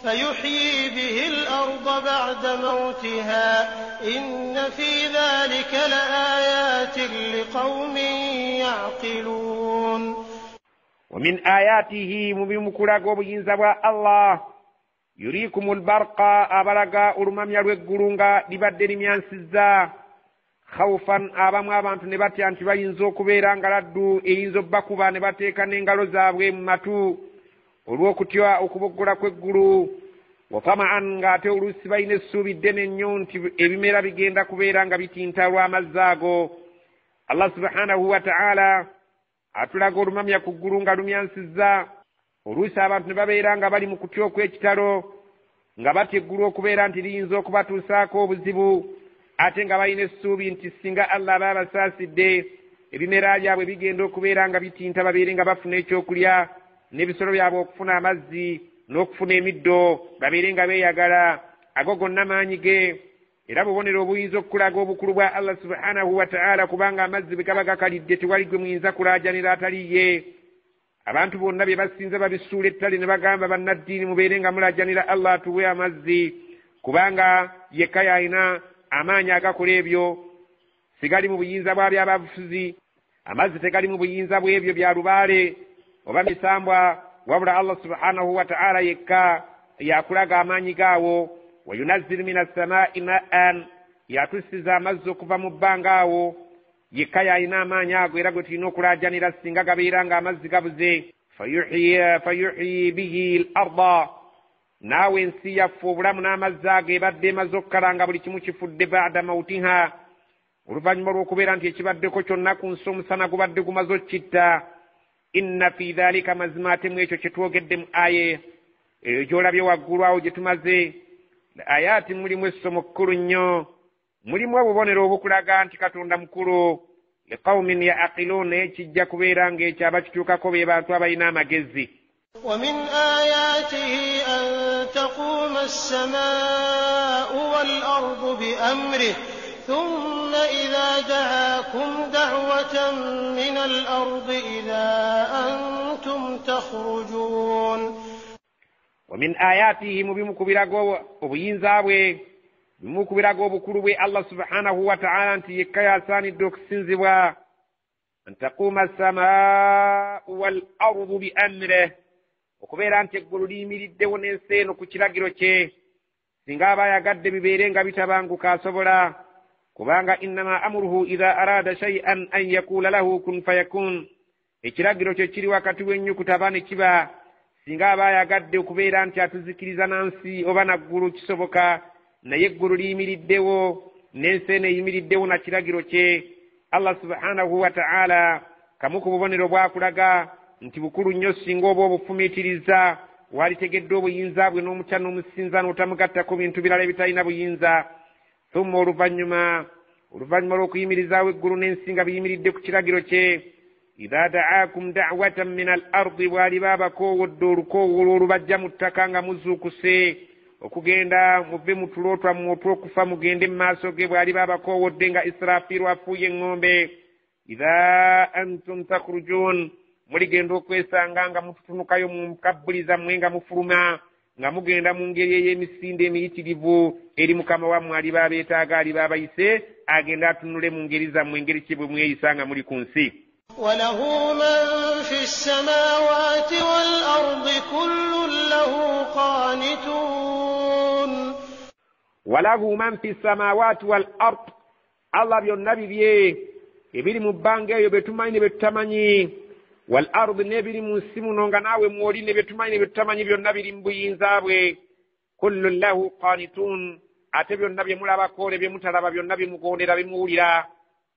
فيحيي به الأرض بعد موتها إن في ذلك لآيات لقوم يعقلون. ومن آياته مبمكراغ وبينزا الله يريكم البرق أبرغا أرماميا لوغورونغا دibadde limyansiza khawfan abamu abantu ne batya nti bayinza okubeera nga laddu eyinza obbakuba ne bateeka n'engalo zaabwe mu matu olw'okutya okuboggola kw'eggulu wa tama'an ng'ate oluusi balina essuubi ddene nnyo nti ebimera bigenda kubeera nga bitinta lw'amazzi ago. Allah subhanahu wa ta'ala atulaga olumamya ku ggulu nga lumyansizza. Oluusi abantu ne babeera nga bali mu kutya okw'ekitalo nga batya eggulu okubeera nti liyinza okubatuusaako obuzibu, ate nga balina essuubi nti singa Allah aba abasaasidde ebimera byabwe bigenda okubeera nga bitinta babeere nga bafuna ekyokulya n'ebisolo byabwe okufuna amazzi n'okufuna emiddo babeere nga beeyagala. Ago gonna maanyi ge era bubonero obuyinza okulaga obukulu bwa Allah subhanahu wa ta'ala, kubanga amazzi bwe gaba gakalidde tewali gwe muyinza kulaajanira ataliye. Abantu bonna bye basinza babisuula ettale ne bagamba bannaddiini mubeere nga mulaajanira Allah atuwe amazzi, kubanga yekka yalina amaanyi agakola ebyo. Sigali mu buyinza bwa byabafuzi, amazzi tegali mu buyinza bw'ebyo bya lubaale oba misambwa, wabula Allah subhanahu wa ta'ala yekka yakulaga amaanyi gaawo. Wa yunazzilu minas samaa'i ma'an, yatusiza amazzi okuva mu bbanga awo. Yekka yalina amaanyi ago era gwe tulina okulaajanira singa gabeera nga amazzi gabuze. Fayuhyi bihi al-arda, naawe ensi yaffe obulamu n'amazzi ago ebadde emaze okukalanga buli kimu kifudde ba'da mawtiha, oluvannyuma lw'okubeera nti ekibaddeko kyonna ku nsi omusana gubadde gumaze okkitta. Inna fi dhalika, mazima ate mu ekyo kye twogedde mu aya eyo gy'olabye waggulu awo gye tumaze, ayaati mulimu essomo kkulu nnyo, mulimu obubonero obukulaga nti Katonda mukulu. Liqawmin ya'qiluun, ekijja kubeera ng'ekyo abakituukako be bantu abalina amagezi. ومن آياته أن تقوم السماء والأرض بأمره ثم إذا دعاكم دعوة من الأرض إذا أنتم تخرجون. ومن آياته مبيمكبراغو obuyinzaabwe bimukubirago obukulu bwe Allah subhanahu wa ta'ala nti yekka yasaanidde okusinzibwa. An taquuma as-samaa'u wal ardu bi amrihi, okubeera nti eggulu liyimiriddewo n'ensi eno ku kiragiro kye. Singa aba yagadde bibeere nga bitabanguka asobola, kubanga innama amruhu idha arada shay'an an yakula lahu kun fayakun. Ekiragiro kye kiri wakati w'ennyukuta aba ne kiba. Singa aba yagadde okubeera nti atuzikiriza nansi oba naggulu kisoboka, naye eggulu liyimiriddewo n'ensi eno eyimiriddewo na kiragiro kye. Allah subhanahu wa ta'ala kamu ku bubonero bwakulaga nti bukulu nnyo singa oba obufumiitiriza walitegedde obuyinza bwe n'omutya n'omusinza n'otamugattako bintu birala ebitalina buyinza. Thumma oluvannyuma lw'okuyimirizaawo eggulu n'ensi nga biyimiridde ku kiragiro kye, idha da'akum da'watan min al-ardi, bw'aliba abakoowodde olukoowo olubajja mu ttaka nga muzuukuse okugenda muve mu tulo twammwe otw'okufa mugende mu maaso ge, bw'aliba abakoowodde nga Israfiru afuuye eŋŋombe. Idha antum takhrujuun, muligenda okwesanga nga mututunukayo mu mukabbuliza mmwe nga mufuluma nga mugenda mu ngeri ey'emisinde emiyitirivu eri Mukama wammwe aliba abeetaaga, aliba abayise, agenda atunule mu ngeri zammwe engeri ki bwe mweyisa nga muli ku nsi. وله من في السماوات والأرض كل له قانتون. وله من في السماوات والأرض, Allah byonna bibye ebiri mu bbanga eyo betumanyi ne betutamanyi, wal ard n'ebiri mu nsi muno nga naawe mwoli ne betumanyi ne betutamanyi byonna biri mu buyinza bwe. Kullu lahu qanitun, ate byonna bye mulabako ne bye mutalaba byonna bimugondera bimuwulira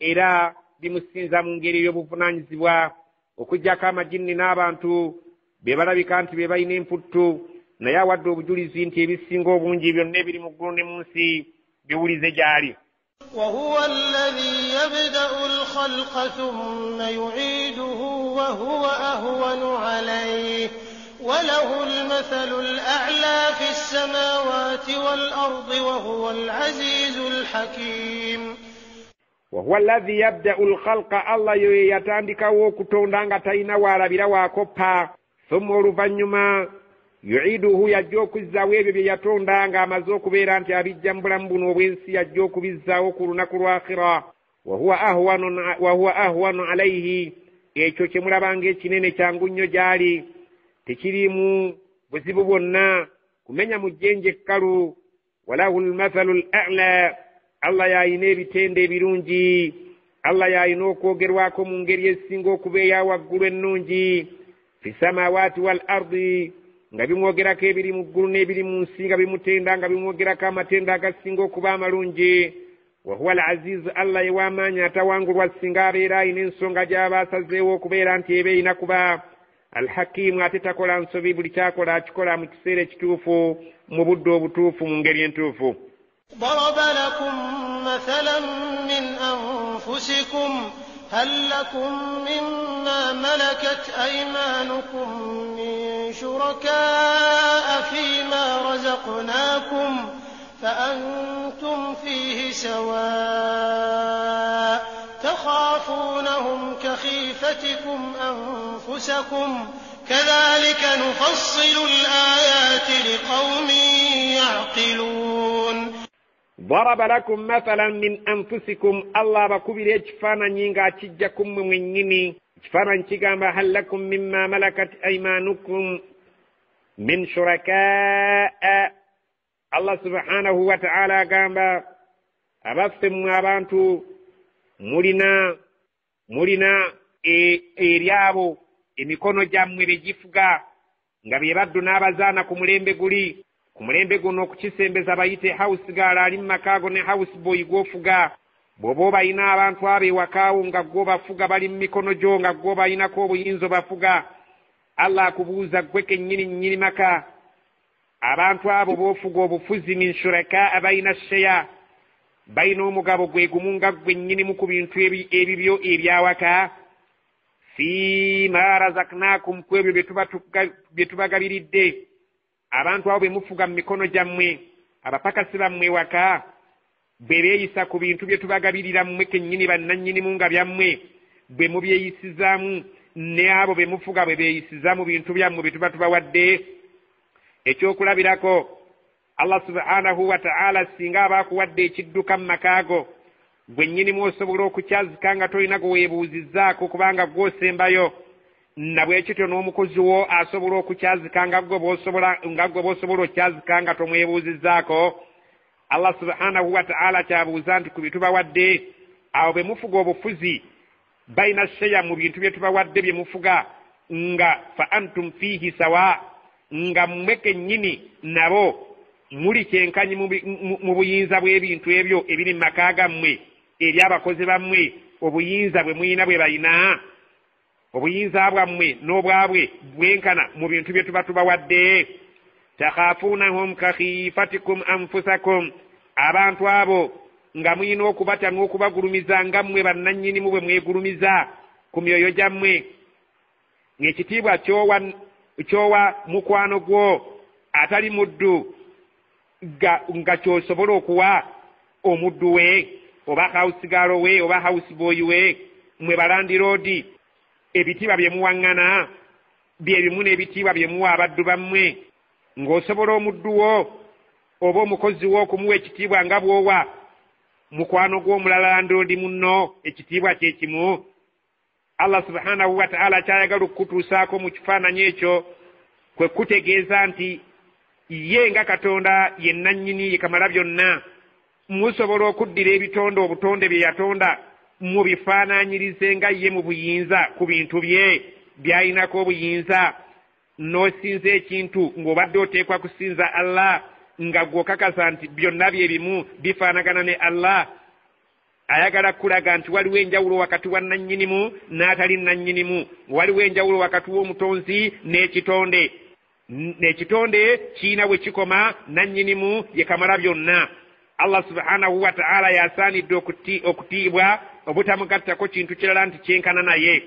era bimusinza mu ngeri y'obuvunaanyizibwa, okuggyako amajinni n'abantu be balabika nti be balina emputtu, naye awadde obujulizi nti ebisinga obungi byonna ebiri mu ggulu ne mu nsi biwulize gy'ali. وهو الذي يبدأ الخلق ثم يعيده وهو أهون عليه وله المثل الأعلى في السماوات والأرض وهو العزيز الحكيم. وهو الذي يبدأ الخلق, الله yatandikawo okutonda nga talina waalabira waakoppa, ثم oluvannyuma yu'iduhu, yajja okuzzaawo ebyo bye yatonda nga amaze okubeera nti abijja mu bulamu buno obw'ensi, yajja okubizzaawo ku lunaku lw'akhira. wa huwa ahwanu alayhi, ekyo kye mulaba ng'ekinene kyangu nnyo gy'ali, tekirimu buzibu bwonna, kumenya mu jjenje ekkalu. walahu almathalu al-a'la, Allah yayina ebitende ebirungi, Allah yayina okwogerwako mu ngeri esinga okuba eya waggulu ennungi. fi samawati wal ardi nga bimwogerako ebiri mu ggulu n'ebiri mu nsi nga bimutenda nga bimwogerako amatenda agasinga okuba amalungi. wa huwa al azizu allah ye w'amaanyi atawangulwa singa abeera ayina ensonga gy'aba asazeewo okubeera nti eba erina kuba alhakimu ate takola nsobi buli kyakola akikola mu kiseera ekituufu mu budde obutuufu mu ngeri entuufu. ضرب لكم مثلا من أنفسكم هل لكم مما ملكت أيمانكم من شركاء فيما رزقناكم فأنتم فيه سواء تخافونهم كخيفتكم أنفسكم كذلك نفصل الآيات لقوم يعقلون. ضرب لكم مثلا من أنفسكم الله بكبير اجفانا نينغا تجاكم ممنيني اجفانا نتيغاما هل لكم مما ملكت أيمانكم من شركاء الله سبحانه وتعالى قام أبثم أبانتو mulina eryabo emikono gyammwe begifuga nga bye baddu n'abazaana ku mulembe guno okukisembeza bayite house girl ali mu makaago ne house boy gwofuga. bw'oba obayina abantu abo ewakaawo nga gwo bafuga bali mu mikono gyo nga gwo bayinako obuyinza bafuga, Allah akubuuza gwe kennyini maka abantu abo boofuga obufuzi min shuraka abayina sheya bayina omugabo gwe gumu nga gwe nnyinimu ku bintu ebibyo ebyawaka. fima razaknakum kwebyo bye tubagabiridde abantu abo bemufuga mu mikono gyammwe abapakasi bammwe waka bwe beeyisa ku bintu bye tubagabirira mmwe kennyini bannannyinimu nga byammwe bwe mubyeyisizaamu ne abo bemufuga bwe beeyisiza mu bintu byammwe bye tuba tubawadde. ekyokulabirako Allah subhanahu wa ta'ala singa abakuwadde ekidduka mu makaago gwe nnyinimu osobola okukyazika nga tolina gwe weebuuzizzaako kubanga gwosembayo, na bwekityo n'omukozi wo asobola okukyazika nga gwe bw'osobola okyazika nga tomwebuuzizzaako. Allah subhanahu wa ta'ala kyabuuza nti ku bye tubawadde awo be mufuga obufuzi bayina sheya mu bintu bye tubawadde bye mufuga nga fa antum fihi sawa nga mmwe kennyini nabo muli kyenkanyi mu buyinza bw'ebintu ebyo ebiri mu maka gammwe eri abakozi bammwe. obuyinza bwe muyina bwe bayina, obuyinza bwammwe n'obwabwe bwenkana mu bintu bye tuba tubawadde. takhafunahum kakhifatikum anfusakum, abantu abo nga muyina okubata n'okubagulumiza nga mmwe bannannyinimu bwe mwegulumiza ku myoyo gyammwe. ng'ekitiibwa kyowa mukwano gwo atali muddu nga kyosobola okuwa omuddu we oba hausigalo we oba houseboy we. mwe balandiroodi ebitiibwa bye muwaŋŋana bye bimu n'ebitiibwa bye muwa abaddu bammwe, ng'osobola omuddu wo oba omukozi wo okumuwa ekitiibwa nga bw'owa mukwano gw'omulala landiroodi munno ekitiibwa kye kimu. Allah subhanahu wa ta'ala kyayagala okukutuusaako mu kifaananyi ekyo kwe kutegeeza nti ye nga Katonda ye nannyini ye kamala byonna. musobola okuddira ebitonde obutonde bye yatonda mu bifaanaanyirize nga ye mu buyinza ku bintu bye by'ayinako obuyinza. n'osinza ekintu ng'obadde oteekwa kusinza Allah nga gw'okakasa nti byonna bye bimu bifaanagana ne Allah. ayagala kulaga nti waliwo enjawulo wakati wa nannyinimu n'atali nannyinimu, waliwo enjawulo wakati w'omutonzi n'ekitonde. n'ekitonde kiina bwe kikoma, nannyinimu ye kamala byonna. Allah subhanahu wa ta'ala yasaanidde okutiibwa obutamugattako kintu kirala nti kyenkana naye.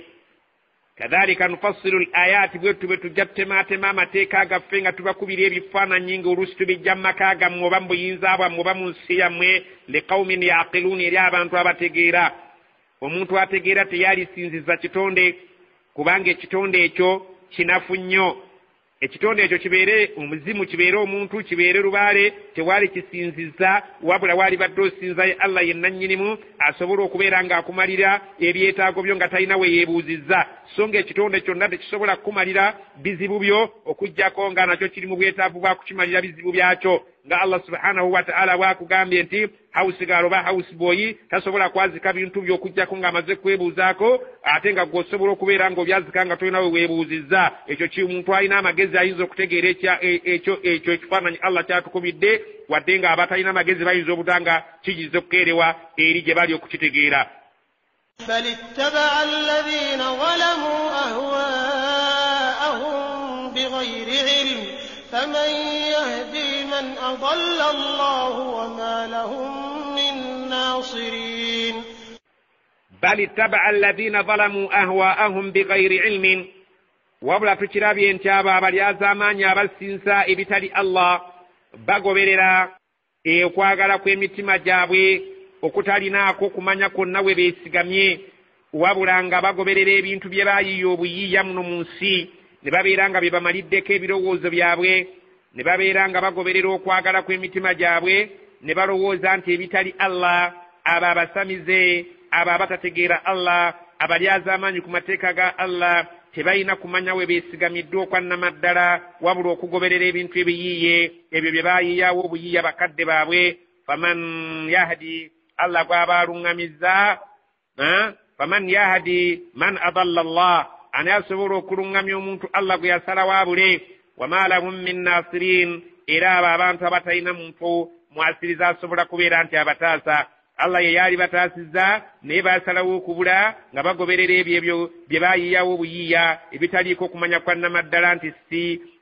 kadhalika nufassilu al-ayati bwe tujja tutemaatema amateeka gaffe nga tubakubira ebifaananyi ng'oluusi tubijja mu maka gammwe oba mu buyinza bwammwe oba mu nsi yammwe liqaumin yaqiluun, eri abantu abategeera. omuntu ategeera teyalisinziza kitonde kubanga ekitonde ekyo kinafu nnyo. ekitonde ekyo kibeere omuzimu, kibeere omuntu, kibeere lubaale, tewali kisinziza wabula wali badde osinzayo Allah yennannyinimu asobola okubeera ng'akumalira ebyetaago byo nga talina we yeebuuzizza. so ng'ekitonde kyonna tekisobola kukumalira bizibu byo okuggyako nga nakyo kiri mu bwetaavu bwa kukimalira bizibu byakyo nga Allah subhanahu wa ta'ala bwakugambye nti hausigalo oba houseboy tasobola kwazika bintu by'okujjako ng'amaze kwebuuzaako ate nga gw'osobola okubeera ng'obyazika nga tolina we weebuuzizza. Ekyo omuntu alina amagezi ayinza okutegeera ekyo ekifaananyi Allah kyatukubidde, wadde nga abatalina amagezi bayinza obutanga kigize okukeerewa eri gye bali okukitegeera. بل اتبع الذين ظلموا أهواءهم بغير علم فمن يهدي من أضل الله وما لهم من ناصرين. بل اتبع الذين ظلموا أهواءهم بغير علم wabula tukirabye nti abo abalyazaamaanyi abasinza ebitali Allah bagoberera okwagala kw'emitima gyabwe okutalinaako kumanya kwonna we beesigamye, wabula nga bagoberera ebintu bye baayiiya obuyiiya muno mu nsi, ne babeera nga bye bamaliddeko ebirowoozo byabwe, ne babeera nga bagoberera okwagala kw'emitima gyabwe, ne balowooza nti ebitali Allah, abo abasamize, abo abatategeera Allah, abalyazaamaanyi ku mateeka ga Allah, tebalina kumanya we beesigamiddwa okwannamaddala, wabula okugoberera ebintu ebiyiiye ebyo bye baayiiyaawo obuyiiya bakadde baabwe. faman yahdi Allah gw'abaaluŋŋamizza, faman yahdi man adalla Allah, ani asobola okuluŋŋamya omuntu Allah gwe yasalawo abule. wama lahum min nasirin, era abo abantu abatalina muntu mwasiriza asobola kubeera nti abataasa. Allah ye yali bataasizza naye baasalawo okubula nga bagoberera ebyo bye baayiiyawo obuyiiya ebitaliiko kumanya kwannamaddala nti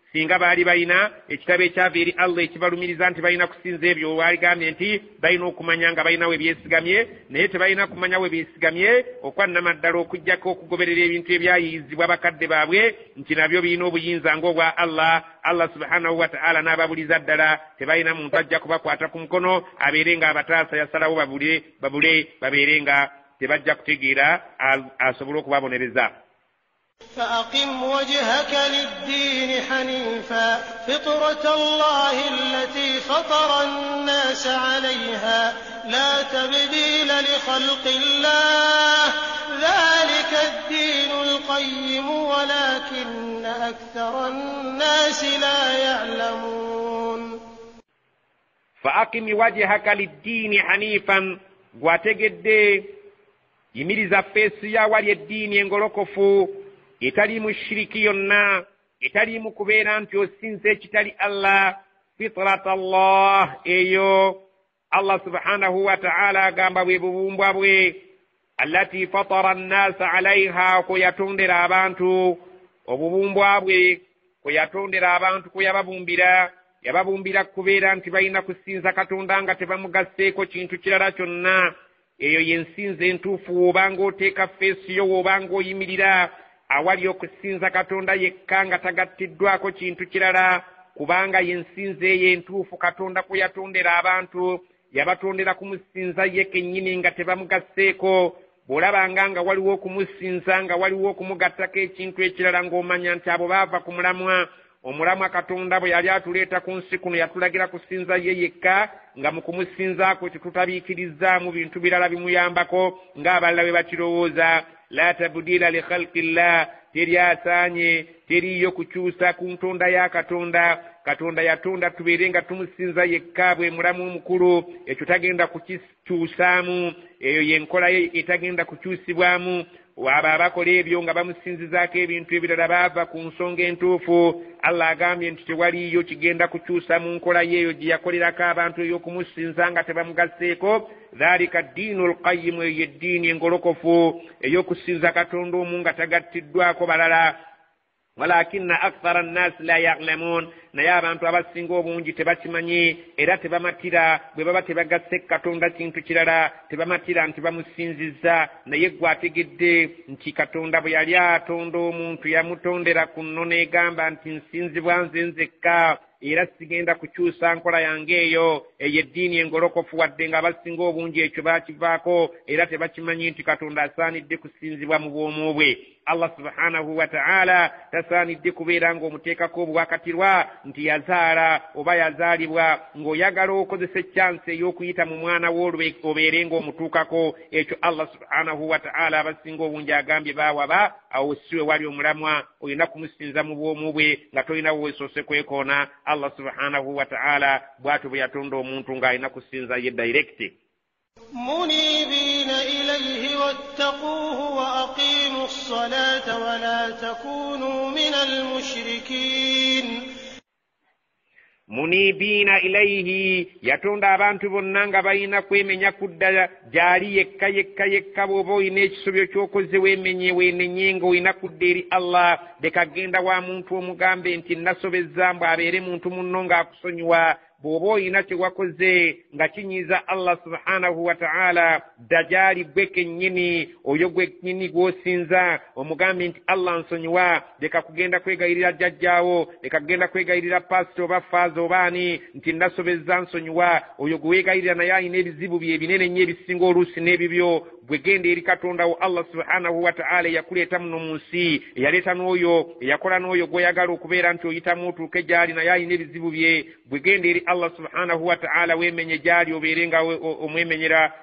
singa baali balina ekitabo ekyava eri Allah ekibalumiriza nti balina kusinza ebyo waligambye nti balina okumanya nga balina we byesigamye, naye tebalina kumanya we byesigamye okwannamaddala okuggyako okugoberera ebintu ebyayiiyizibwa bakadde baabwe nti nabyo birina obuyinza ng'obwa Allah. Allah subhanahu wa ta'ala n'ababuliza ddala, tebalina muntu ajja kubakwata ku mukono abeere nga abataasa yasalawo babule babeere nga tebajja kutegeera asobole okubabonereza. فأقم وجهك للدين حنيفا فطرة الله التي فطر الناس عليها لا تبديل لخلق الله ذلك الدين القيم ولكن أكثر الناس لا يعلمون. فأقم وجهك للدين حنيفا وتجد يميرز فيسيا وللدين ينغلقفو etaliimu shiriki yonna, etaliimu kubeera nti osinza ekitali Allah. fitrata Allah, eyo Allah subhanahu wa ta'ala agamba bwe bubumbwa bwe, allati fatara annaasa alaiha, kwe yatondera abantu, obubumbwa bwe kwe yatondera abantu kwe yababumbira kubeera nti balina kusinza Katonda nga tebamugasseeko kintu kirala kyonna. Eyo yensinza entuufu w'obanga oteeka feesi yo, w'obanga oyimirira awali okusinza Katonda yekka nga tagattiddwako kintu kirala, kubanga yensinza eyo entuufu. Katonda kwe yatondera abantu yabatondera kumusinza ye kennyini nga tebamugasseeko. Bw'olabanga nga waliwo okumusinza nga waliwo okumugattako ekintu ekirala ng'omanya nti abo baava ku mulamwa. Omulamwa Katonda bwe yali atuleeta ku nsi kuno yatulagira kusinza ye yekka, nga mu kumusinzaako tetutabiikirizzaamu bintu birala bimuyambako ng'abalala bwe bakirowooza. La tabdila li khalqillah, teri asaanye, teriyo kukyusa ku ntonda ya Katonda. Katonda yatonda tubeere nga tumusinza yekka bwe mulamu omukulu, ekyo tagenda kukikyusaamu, eyo yenkola ye etagenda kukyusibwamu. Waba abakola ebyo nga bamusinzizaako ebintu ebirala baava ku nsonga entuufu. Allah agambye nti tewaliyo kigenda kukyusa mu nkola yeeyo gye yakolerako abantu ey'okumusinza nga tebamugasseeko. Dhalika ddiinu lqayimu, eyo eddiini engolokofu ey'okusinza Katonda omu nga tagattiddwako balala. Walakinna akthara annaasi la ya'lamuun, naye abantu abasinga obungi tebakimanyi era tebamatira. Bwe baba tebagasse Katonda kintu kirala tebamatira nti bamusinzizza. Naye gwe ategedde nti Katonda bwe yali atonda omuntu yamutondera ku nno n'egamba nti nsinzibwa nze nzekka era sigenda kukyusa nkola yange eyo. Eyo eddiini engolokofu, wadde nga abasinga obungi ekyo baakivaako era tebakimanyi nti Katonda asaanidde kusinzibwa mu bwomu bwe. Allah subhanahu wa ta'ala tasaanidde kubeera ng'omuteekako obwakatirwa nti yazaala oba yazaalibwa ng'oyagala okozesa chance ey'okuyita mu mwana w'olwe obeere ng'omutuukako ekyo Allah subhanahu wa ta'ala abasinga obungi agambye baawaba awo siwe wali omulamwa olina kumusinza mu bwomu bwe nga tolina weesoose kwekoona Allah subhanahu wa ta'ala bw'atyo bwe yatonda omuntu ng'alina kusinza ye direct. منيبين إليه واتقوه وأقيموا الصلاة ولا تكونوا من المشركين. munibiina ilayhi yatonda abantu bonna nga balina kwemenya kudda gyali yekka bw'oba olina ekisobyo ky'okoze weenenye ng'olina kudda eri Allah lekagenda wa muntu omugambe nti nasobezza mbw abeere muntu munno ng'akusonyiwa bw'oba olina kye wakoze nga kinyiiza Allah subhanahu wa ta'ala dajali gwe kennyini oyo gwe nnyini gw'osinza omugambe nti Allah nsonyiwa leka kugenda kwegayirira jjajjaawo leka kugenda kwegayirira pasito oba faaza obaani nti nasobezza nsonyiwa oyo gwe weegayirira naye alina ebizibu bye ebinene nnyo ebisinga oluusi n'ebibyo bwe genda eri katondawo Allah subhanahu wa ta'ala eyakuleeta muno mu nsi eyaleeta n'oyo eyakola n'oyo gw'oyagala okubeera nti oyitamu otuuke gy'ali naye alina ebizibu bye bwe genda eri Allah subhanahu wa ta'ala weemenye gy'ali obeere nga omwemenyera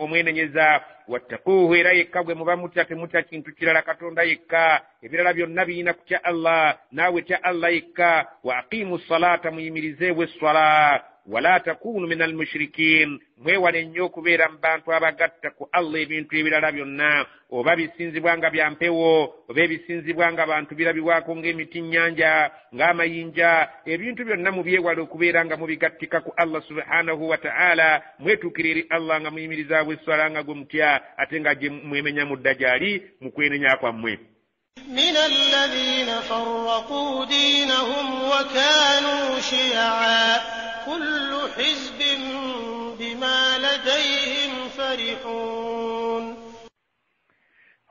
omwenenyeza wattaquuhu era yekka gwe muba mutya temutya kintu kirala katonda yekka ebirala byonna birina kutya Allah naawe tya Allah yekka wa aqimu salata muyimirizeebwe esswala wala takunu min almushrikin mwewale nnyo okubeera mu bantu abagatta ku Allah ebintu ebirala byonna oba bisinzibwa nga bya mpewo oba ebisinzibwa nga bantu birabibwako ng'emiti nnyanja ng'amayinja ebintu byonna mubyewale okubeera nga mubigattika ku Allah subhanahu wa ta'ala mwetuukire eri Allah nga muyimirizaawo esswala nga gwe mutya ate nga gye mwemenya mu ddajali mu kwenenya kwammwe. من الذين فرقوا دينهم وكانوا شيعا كل حزب بما لديهم فرحون.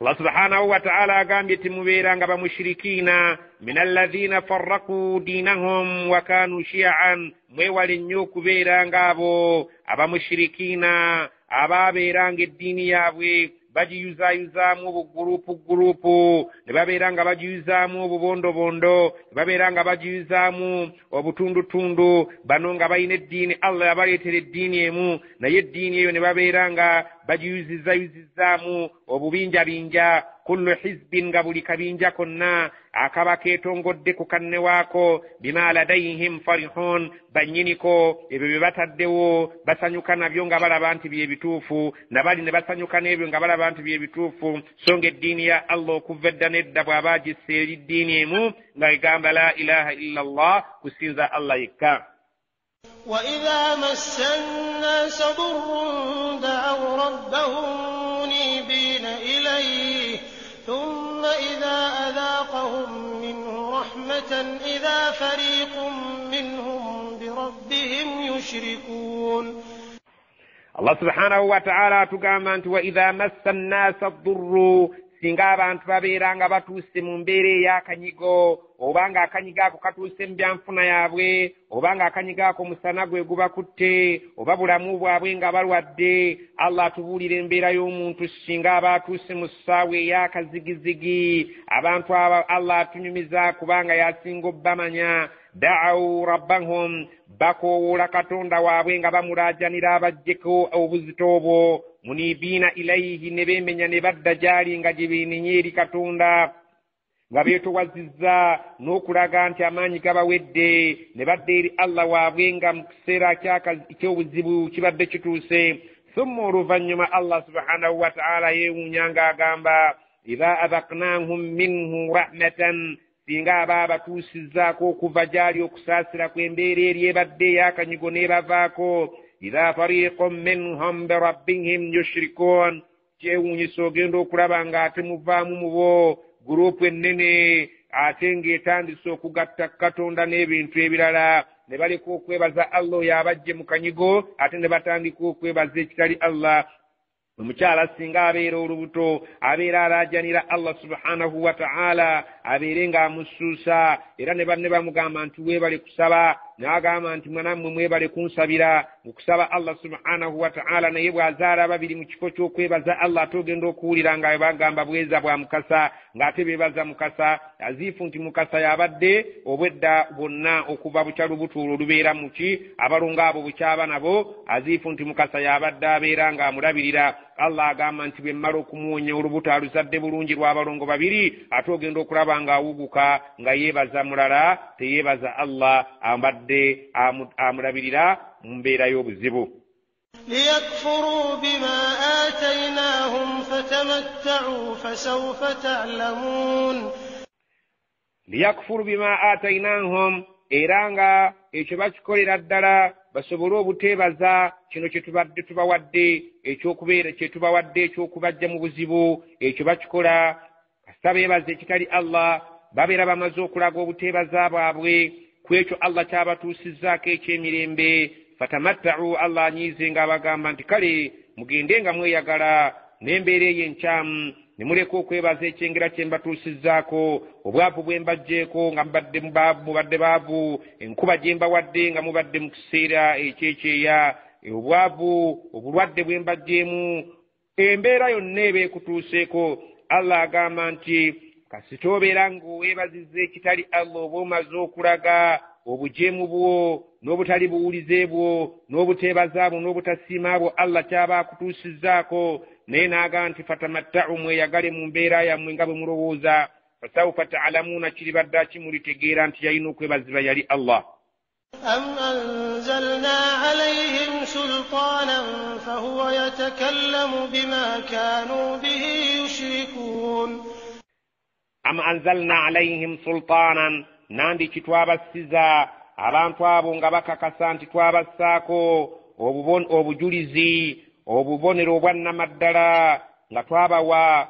Allah subhanahu wa ta'ala agambye timubeera nga bamushirikiina min alladhina farraqu dinahum wa kanu shi'an mwewale nnyo okubeera ng'abo abamushirikiina abaabeeranga eddiini yaabwe bagiyuzaayuzaamu obuguruupu ne babeera nga bagiyuzaamu obubondobondo ne babeera nga bagiyuzaamu obutundutundu bano nga balina eddiini Allah yabaleetera eddiini emu naye eddiini eyo ne babeera nga bagiyuzizayuzizaamu obubinjabinja kullu hizbin nga buli kabinja konna akaba keetongodde ku kanne waako bima ladayhim farihun bannyiniko ebyo bye bataddewo basanyuka nabyo nga balaba nti byebituufu nabali ne basanyuka n'ebyo nga balaba nti byebituufu so nga eddiini ya Allah okuva edda n'edda bw'aba agisse eri ddiini emu nga egamba la ilaha illa Allah kusinza Allah yekka. وإذا مس الناس ضر دعوا ربهم منيبين إليه ثم إذا أذاقهم منه رحمة إذا فريق منهم بربهم يشركون. Allah subhanahu wa ta'ala atugamba nti wa idha massa an-nasa ad-durru singa abantu babeera nga batuuse mu mbeera ey'akanyigo oba nga akanyigo ako katuuse mu byanfuna yaabwe oba nga akanyigo ako musana gwe gubakutte oba bulamu bwabwe nga balwadde Allah atubuulira embeera y'omuntu singa aba atuuse mu ssaawa ey'akazigizigi abantu abo Allah atunyumiza kubanga yasinga obbamanya da'awu rabbahum bakoowoola katonda waabwe nga bamulaajanira abajjeko obuzito obwo munibiina ilayhi ne beemenya ne badda gy'ali nga gye beenenye eri katonda nga beetowazizza n'okulaga nti amaanyi gabawedde ne badda eri Allah waabwe nga mu kiseera ky'obuzibu kibadde kituuse thumma oluvannyuma Allah subhanahu wa ta'ala yeewuunya ng'agamba idha adhaqnahum minhu rahmatan singa aba batuusizzaako okuva gy'ali okusaasira kw'embeera eri ebadde ey'akanyigo n'ebavaako idha fariqun minhum birabbihim yushrikun kyewuunyisa ogenda okulaba ng'ate muvaamu mu bo guruupu ennene ate ng'etandise okugatta katonda n'ebintu ebirala ne baleka okwebaza Allah oyo abajje mu kanyigo ate ne batandika okwebaza ekitali Allah. Omukyala singa abeera olubuto abeera alaajanira Allah subhanahu wa ta'ala abeere ng'amusuusa era ne banne bamugamba nti weebale kusaba n'agamba nti mwanammwe mwebale kunsabira okusaba Allah subhanahu wa ta'ala naye bw'azaala ababiri mu kifo ky'okwebaza Allah ate ogenda okuwulira nga bagamba bweza bwa mukasa ng'ate beebaza mukasa aziifu nti mukasa yabadde obwedda bwonna okuva bukya lubutuulo olubeera mu ki abalongo abo bukyaba nabo aziifu nti mukasa yabadde abeera ng'amulabirira Allah agamba nti bwe mmala okumuwonya olubuto aluzadde bulungi lw'abalongo babiri ate ogenda okulaba ng'awuguka nga yeebaza mulala teyeebaza Allah ambadde amulabirira mu mbeera y'obuzibu. ليكفروا بما آتيناهم فتمتعوا فسوف تعلمون liyakfuru bima atainahum era nga ekyo bakikolera ddala basobole obuteebaza kino kye tubadde tubawadde ekyokubeera kye tubawadde ekyokubajja mu buzibu ekyo bakikola kasita beebaza ekitali Allah babeera bamaze okulaga obuteebaza bwabwe ku ekyo Allah kyabatuusizzaako ekyemirembe fatamatta'u Allah anyiize ng'abagamba nti kale mugende nga mweyagala n'embeera eyo enkyamu ne muleka okwebaza ekyengera kye mbatuusizzaako obwavu bwe mbagjeeko nga mubadde baavu enkuba gye mbawadde nga mubadde mu kiseera ekyekyeya obwavu obulwadde bwe mbagjeemu embeera yonna eba ekutuuseeko Allah agamba nti kasita obeera ng'oweebazizza ekitali Allah oba omaze okulaga obujeemu bwo n'obutali buwulize bwo n'obuteebaza bwo n'obutasiima bwo Allah kyaba akutuusizzaako naye n'agamba nti fatamatta'u mweyagale mu mbeera yammwe nga bwe mulowooza fasawfa ta'lamuuna kiribadde kimulitegeera nti yalina okwebazibwa yali Allah. أم أنزلنا عليهم سلطانا فهو يتكلم بما كانوا به يشركون am anzalna alayhim sultanan nandi kitwabasiza abantu abo nga bakakasa nti twabassaako obujulizi obubonero obwannamaddala nga twabawa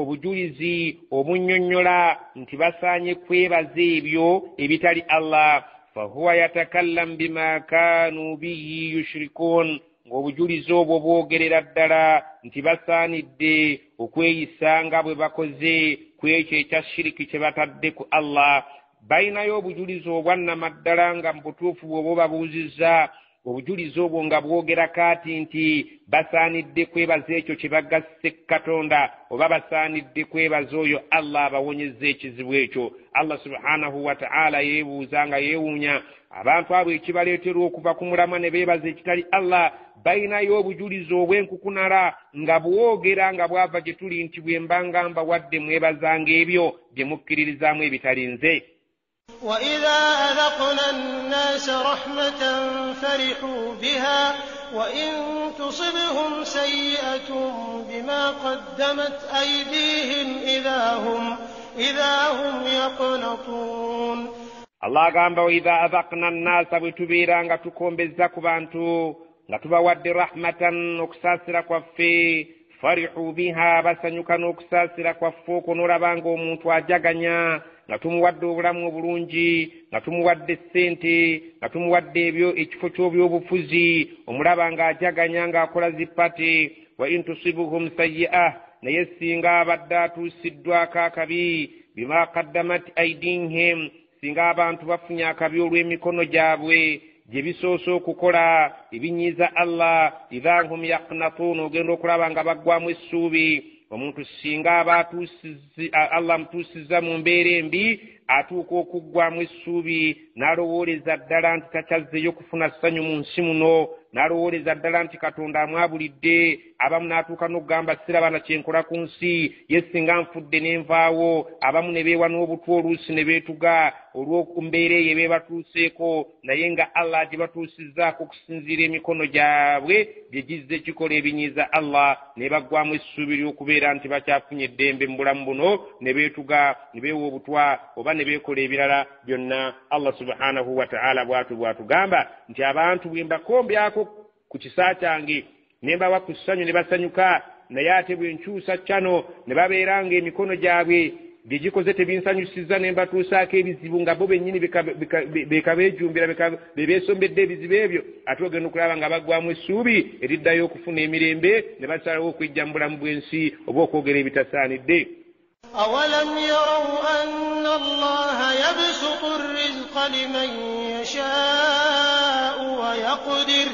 obujulizi obunnyonnyola nti basaanye kwebaza ebyo ebitali Allah fahuwa yatakallam bima kanu bihi yushrikun ng'obujulizi obwo bwogerera ddala nti basaanidde okweyisa nga bwe bakoze ku ekyo ekya shiriki kye batadde ku Allah balinayo obujulizi obwannamaddala nga mu butuufu bw'oba babuuzizza obujulizi obwo nga bwogera kaati nti basaanidde kwebaza ekyo kye bagasse Katonda oba basaanidde kwebaza oyo Allah abawonyezza ekizibu ekyo. Allah subhanahu wa ta'ala yeebuuza nga yeewuunya abantu abo ekibaleetera okuva ku mulamwa ne beebaza ekitali Allah balinayo obujulizi obw'enkukunala nga bwogera nga bwava gye tuli nti bwe mbanga mbawadde mwebazanga ebyo bye mukkiririzaamu ebitali nze. وإذا أذقنا الناس رحمة فرحوا بها وإن تصبهم سيئة بما قدمت أيديهم إذا هم يقنطون. Allah agamba وإذا أذقنا الناس bwetubeera nga tukombezza ku bantu nga tubawadde rahmatan okusaasira kwaffe farihu biha basanyuka n'okusaasira kwaffe okwo n'olabanga omuntu ajaganya nga tumuwadde obulamu obulungi nga tumuwadde ssente nga tumuwadde ebyo ekifo ky'obyobufuzi omulaba ng'ajaganya ng'akola zipate wa in tusibuhum sayyi'a naye singa abadde atuusiddwako akabi bima qaddamat aidihim singa abantu bafunye akabi olw'emikono gyabwe gye bisoose okukola ebinyiiza Allah idha hum yaqnatun ogenda okulaba nga baggwamu essuubi. Omuntu singa aba Allah mutuusizza mu mbeera embi atuuka okuggwamu essuubi n'alowooleza ddala nti takyazzeyo kufuna ssanyu mu nsi muno n'alowooleza ddala nti Katonda amwabulidde abamu n'atuuka n'okugamba siraba na kyenkola ku nsi ye singa nfudde n'envaawo abamu ne beewa n'obutwa oluusi ne beetuga olw'okumbeera eyo beebatuuseeko naye nga Allah gye batuusizzaako okusinziira emikono gyabwe bye gizze kikola ebinyiiza Allah ne baggwamu essuubi ly'okubeera nti bakyafunye eddembe mu bulamu buno ne beetuga ne beewa obutwa oba ne beekola ebirala byonna. Allah subhanahu wa ta'ala bw'atugamba nti abantu bwe mbakombyako ku kisa kyange ne mbawa ku ssanyu ne basanyuka naye ate bwe nkyusa kyano ne babeeranga emikono gyabwe bye gikoze tebinsanyusizza ne mbatuusaako ebizibu nga bo bennyini bekabeejumbira beesombedde ebizibu ebyo ate ogenda okulaba nga baggwamu essuubi eriddayo okufuna emirembe ne basalawo okwejja mu bulamu bw'ensi oba okwogera ebitasaanidde. أولم يروا أن الله يبسط الرزق لمن يشاء ويقدر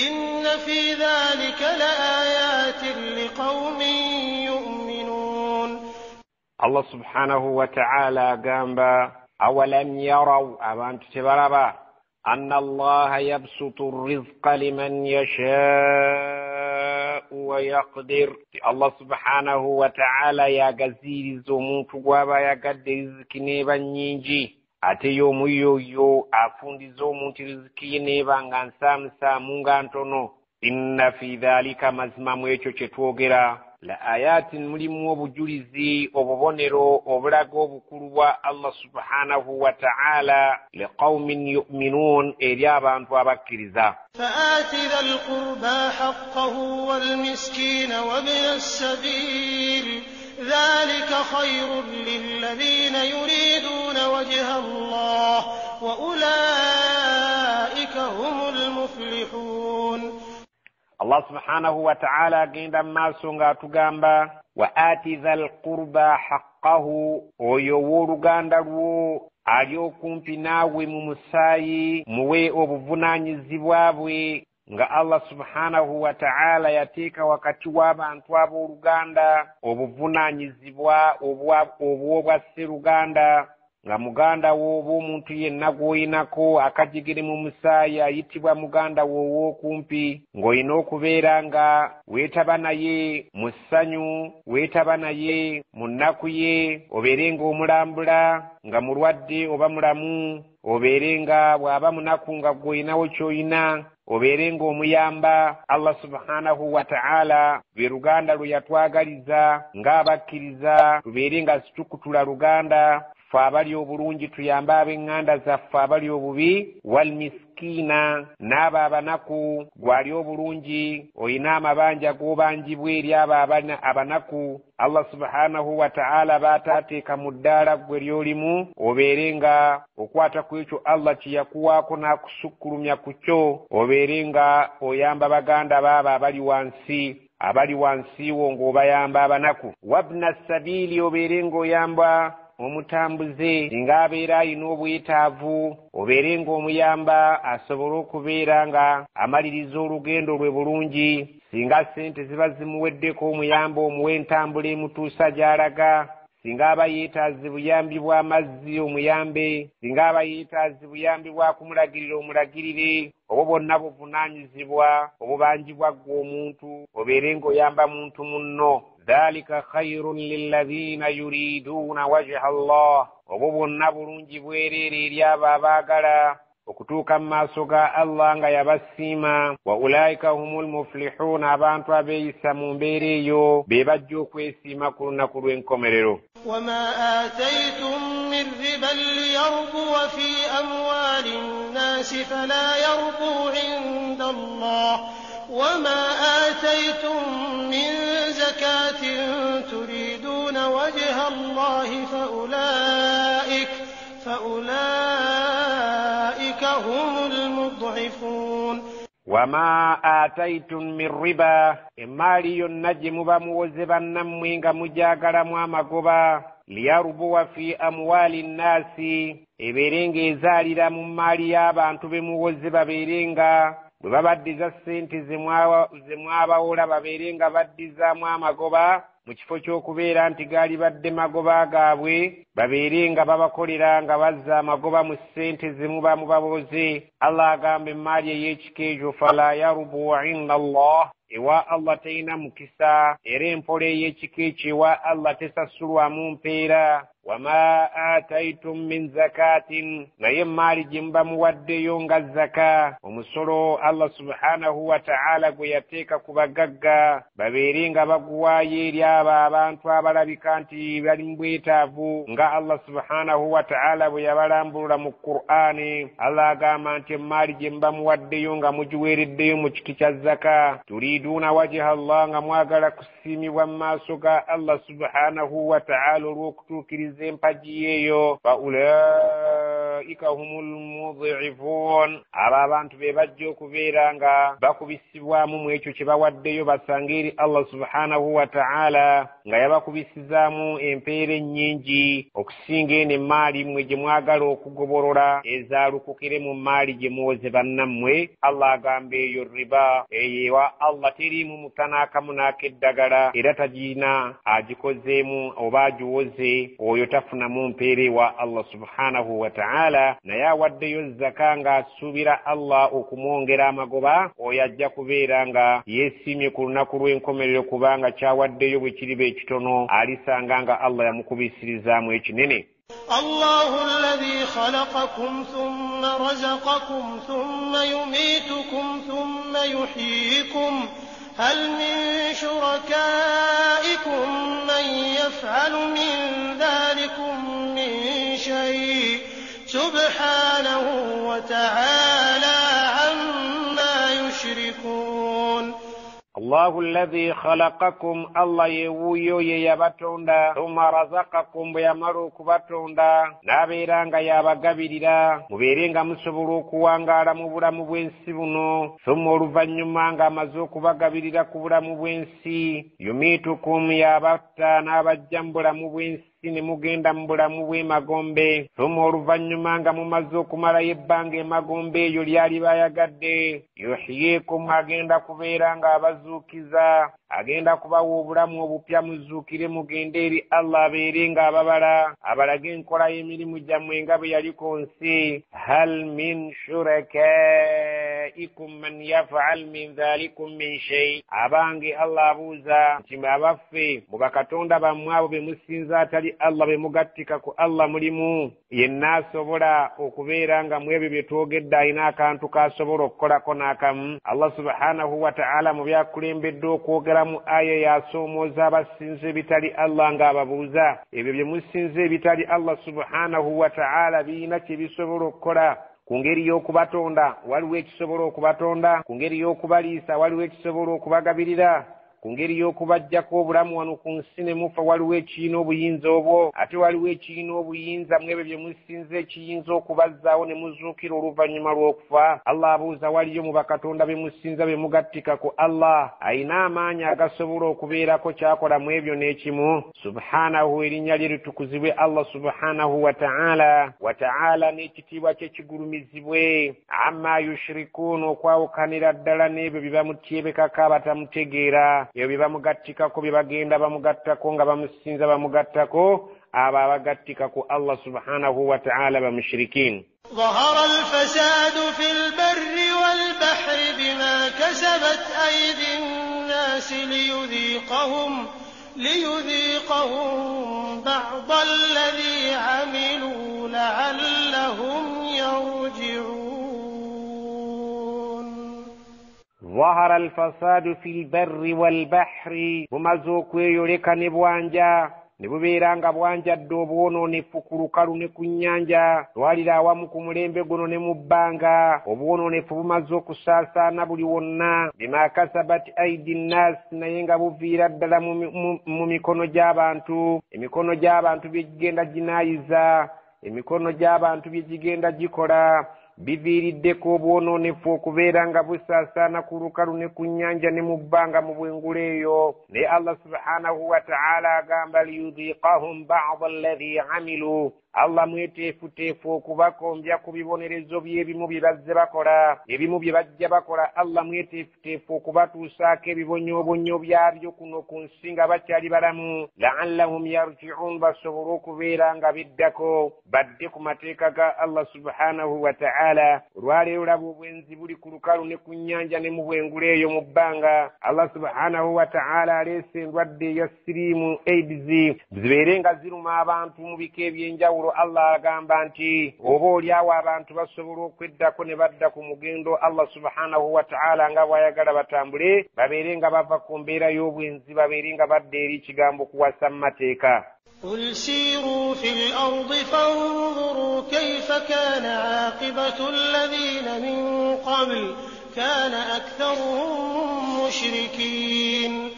إن في ذلك لآيات لقوم يؤمنون. الله سبحانه وتعالى قام أولم يروا أبان تبربا أن الله يبسط الرزق لمن يشاء ويقدر. الله سبحانه وتعالى يا غزير زمون توابا يا قدر رزق نيبا نينجي ate yomu yoyo afundiza omuntu riziki neba nga nsamusa munga ntono. Inna fi dhalika mazima mu ekyo kye twogera la ayatin mulimu obujulizi obubonero obulaga obukulu bwa Allah subhanahu wa ta'ala liqaumin yu'minun eri abantu abakkiriza. فآت ذا القربى حقه والمسكين وابن السبيل ذلك خير للذين يريدون وجه الله وأولئك هم المفلحون. الله سبحانه وتعالى عندما سنغا تغامبا وآت ذا القربى حقه ويورغاندرو aliokumpi nawe mu musayi muwe obuvunanyizibwa bwe nga Allah subhanahu wa ta'ala yateeka wakati w'abantu ab'oluganda obuvunanyizibwa obwa sseruganda nga muganda wo omuntu yenna gw'oyinako akajigere mu musaayi ayitibwa muganda wo ow'okumpi ng'olina okubeera nga weetaba naye mu ssanyu, weetaba naye mu nnaku ye, obeere ng'omulambula nga mulwadde oba mulamu, obeere nga bw'aba munaku nga gw'olinawo ky'olina, obeere ng'omuyamba. Allah subhanahu wa ta'ala lwe luganda lwe yatwagaliza ng'abakkiriza tubeere nga situkutula luganda. Ffe abali obulungi tuyambe ab'eŋŋanda zaffe abali obubi. Wal miskiina n'abo abanaku gwali obulungi oyina amabanja g'obanjibwa eri abo abanaku. Allah subhanahu wa ta'ala baataateeka mu ddaala ggwe ly'olimu obeere nga okwata ku ekyo Allah kye yakuwaako n'akusukkulumya ku kyo, obeere nga oyamba baganda baabo abali wansi wo ng'obayamba abanaku. Wabna sabiili obeere ng'oyamba omutambuze singa abeera alina obwetaavu, obeere ng'omuyamba asobole okubeera nga amaliriza olugendo lwe bulungi. Singa ssente ziba zimuweddeko omuyamba omuwe entambula emutuusa gy'alaga. Singa aba yeetaazi buyambi bw'amazzi omuyambe. Singa aba yeetaazi buyambi bwa kumulagirira omulagirire. Obwo bwonna buvunaanyizibwa obubanjibwa ggwe omuntu, obeere ng'oyamba muntu munno. Dhalika khayrun lilladhina yuriduna wajha Allah. Obwo bwonna bulungi bwereere eri abo abaagala okutuuka mu maaso ga Allah nga yabasiima. Wa ulaika humul muflihun, abantu abeeyisa mu mbeera eyo be bajja okwesiima ku lunaku lw'enkomerero. وما آتيتم من ربا ليربو في أموال الناس فلا يربو عند الله وما آتيتم من زكاة تريدون وجه الله فأولئك هم المضعفون. وما آتيتم من ربا emali yonna gye muba muwoze bannammwe nga mujaagalamu amagoba liyarubuwa fi amwali nnaasi ebeere ng'ezaalira mu maali y'abantu be muwoze babeere nga bwe babaddiza ssente ze mwabawola babeere nga baddizaamu amagoba mu kifo ky'okubeera nti gaali badde magoba gaabwe babeere nga babakolera nga bazza amagoba mu ssente ze muba mubaboze. Allah agamba emmaali ey'ekika ekyo fala yarubu inda Allah, ewa Allah teyina mukisa, era empola ey'ekika ekyo ewa Allah tesasulwamu mpeera. Wama ataitum min zakatin, naye emmaali gye muba muwaddeyo nga zaka, omusolo Allah subhanahu wa ta'ala gwe yateeka ku bagagga babeere nga baguwaayo eri abo abantu abalabika nti bali mu bwetaavu nga Allah subhanahu wa ta'ala bwe yabalambulula mu Qur'ani. Allah agamba nti emmaali gye muba muwaddeyo nga mugiweereddeyo mu kiti kya zaka, turiduuna wajha Allah, nga mwagala kusiimibwa mu maaso ga Allah subhanahu wa ta'ala olw'okutuukiriza empaji eyo. Fa ulaika ulaika humul mudhifun abo abantu be bajja okubeera nga bakubisibwamu mu ekyo kye bawaddeyo basange eri Allah subhanahu wa ta'ala nga yabakubisizaamu empeera ennyingi okusinga eno emaali mmwe gye mwagala okugobolola ezaalukukire mu maali gye muwoze bannammwe. Allah agamba eyo riba eyewa Allah teriimu mutanaakamu n'akeddagala era tagiina agikozeemu oba agiwoze oyo tafunamu mpeera ewa Allah subhanahu wa ta'ala. naye awaddeyo zaka ng'asuubira Allah okumwongera amagoba oyo ajja kubeera nga yeesiimye ku lunaku lw'enkomerero kubanga kyawaddeyo bwe kiriba ekitono alisanga nga Allah yamukubisirizaamu ekinene. الله الذي خلقكم ثم رزقكم ثم يميتكم ثم يحييكم هل من شركائكم من يفعل من ذلكم من شيء سبحانه وتعالى عما يشركون. الله الذي خلقكم الله يويو يباتوندا ثم رزقكم بيامرو كباتوندا نابيرانغا يابagabirira muberenga musobolo okuwangaala mu bulamu bw'ensi buno ثم oluvanyuma nga amaze okubagabirira ku bulamu bw'ensi yumitukum yabatta n'abajja mu bulamu bw'ensi ne mugenda mu bulamu bw'emagombe ثم oluvanyuma nga mumaze okumalayo ebbanga emagombe eyo lyali bayagadde yuhyikum agenda kubeera nga abazuukiza agenda kubawa obulamu obupya muzuukire mugende eri Allah abeere nga ababala abalaga enkola y'emirimu gyammwe nga bwe yali ku nsi. hal min shurakaikum man yaf'al min dhalikum min shay abange Allah abuuza nti abaffe mu bakatonda bammwe abo be musinza atali Allah be mugattika ku Allah mulimu yenna asobola okubeera nga mwebyo bye twogedde alina akantu k'asobola okukolako n'akamu. Allah subhanahu wa ta'ala mu byakulembedde okwogera mu aya yasoomooza abasinza ebitali Allah ng'ababuuza ebyo bye musinza ebitali Allah subhanahu wa ta'ala birina kye bisobola okukola ku ngeri y'okubatonda waliwo ekisobola okubatonda ku ngeri y'okubaliisa waliwo ekisobola okubagabirira ku ngeri y'okubajjako obulamu wano ku nsi ne mufa waliwo ekiina obuyinza obwo ate waliwo ekiina obuyinza mwebyo bye musinza ekiyinza okubazzaawo ne muzuukira oluvannyuma lw'okufa. Allah abuuza waliyo mu bakatonda be musinza be mugattika ku Allah ayina amaanyi agasobola okubeerako kyakola mu ebyo n'ekimu. Subhanahu erinnya lye litukuzibwe Allah subhanahu wa ta'ala n'ekitiibwa kye kigulumizibwe amma yushrikuun okwawukanira ddala n'ebyo bye bamutyebekako abatamutegeera ebyo bye bamugattikako bye bagenda bamugattako nga bamusinza bamugattako abo abagattika ku Allah subhanahu wa ta'ala bamushrikiin. ظهر الفساد في البر والبحر بما كسبت أيدي الناس ليذيقهم بعض الذي عملوا لعلهم يرجعون. ظهر الفساد في البر والبحر bumazuuku eyoleka ne bwanja ne bubeera nga bwanjadde obwonoonefu ku lukalu ne ku nnyanja twalira awamu ku mulembe guno ne mu bbanga obwonoonefu bumaze okusaasaana buli wonna bima kasabat aidi nnaasi naye nga buviira ddala mu mikono gy'abantu emikono gy'abantu bye gigenda ginaayiza emikono gy'abantu bye gigenda gikola biviiriddeko obwonoonefu okubeera nga busaasaana ku lukalu ne ku nnyanja ne mu bbanga mu bwengula eyo. naye Allah subhanahu wa ta'ala agamba liyudhiqahum ba'da alladhi amilu Allah mweteefuteefu okubakombya ku bibonerezo by'ebimu bye bazze bakola ebimu bye bajja bakola. Allah mweteefuteefu okubatuusaako ebibonyoobonyo byabyo kuno ku nsi nga bakyali balamu la'allahum yarji'un basobole okubeera nga biddako badde ku mateeka ga Allah subhanahu wa ta'ala. olwaleero laba obwenzi buli ku lukalu ne ku nnyanja ne mu bwengula eyo mu bbanga. Allah subhanahu wa ta'ala aleese endwadde ya siriimu AIDS zibeere nga ziruma abantu mu bika ebyenjawulo. Allah agamba nti oba olyawo abantu basobola okweddako ne badda ku mugendo Allah subhanahu wa ta'ala nga bw'ayagala batambule babeere nga bava ku mbeera y'obwenzi babeere nga badda eri ekigambo kuwasa mu mateeka. قل سيروا في الأرض فانظروا كيف كان عاقبة الذين من قبل كان أكثرهم مشركين.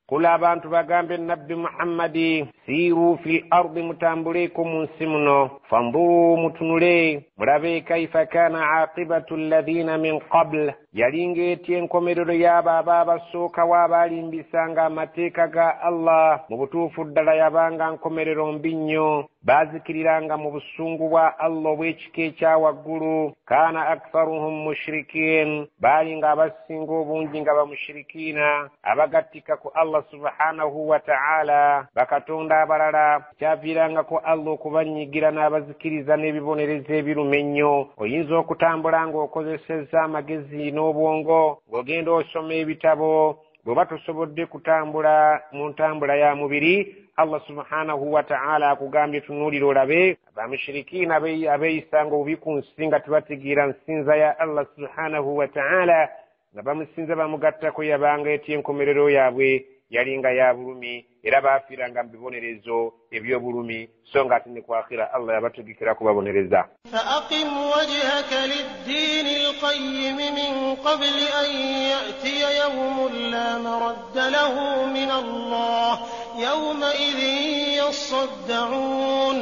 قل abantu bagambe nabbi Muhammadi siru fil ardi mutambuleeko mu nsi muno fanzuru mutunule mulabe kaifa kana aqibatu alladhina min qabl yalinga etya enkomerero y'abo ababasookawo abalimbisanga amateeka ga Allah mu butuufu ddala yabanga nkomerero mbi nnyo bazikiriranga mu busungu bwa Allah obw'ekika ekya waggulu kana aktharuhum mushrikin balinga abasinga obungi nga bamushirikiina abagattika ku Allah subhanahu wa ta'ala bakatonda abalala kyaviirangako Allah okubanyigira n'abazikiriza n'ebibonerezo ebirume ennyo oyinza okutambula ng'okozesezza amagezi n'obwongo ng'ogenda osoma ebitabo bw'oba tosobodde kutambula mu ntambula ya mubiri Allah subhanahu wa ta'ala akugambye tunuulira olabe abamushirikiina abeeyisanga obubi ku nsi nga tebategeera nsinza ya Allah subhanahu wa ta'ala nga bamusinza bamugattako yabanga etya enkomerero yaabwe yalinga ya bulumi era baafiiranga mu bibonerezo eby'obulumi so nga ate ne ku akhira Allah yabategekera kubabonereza. فأقم وجهك للدين القيم من قبل أن يأتي يوم لا مرد له من الله يومئذ يصدعون.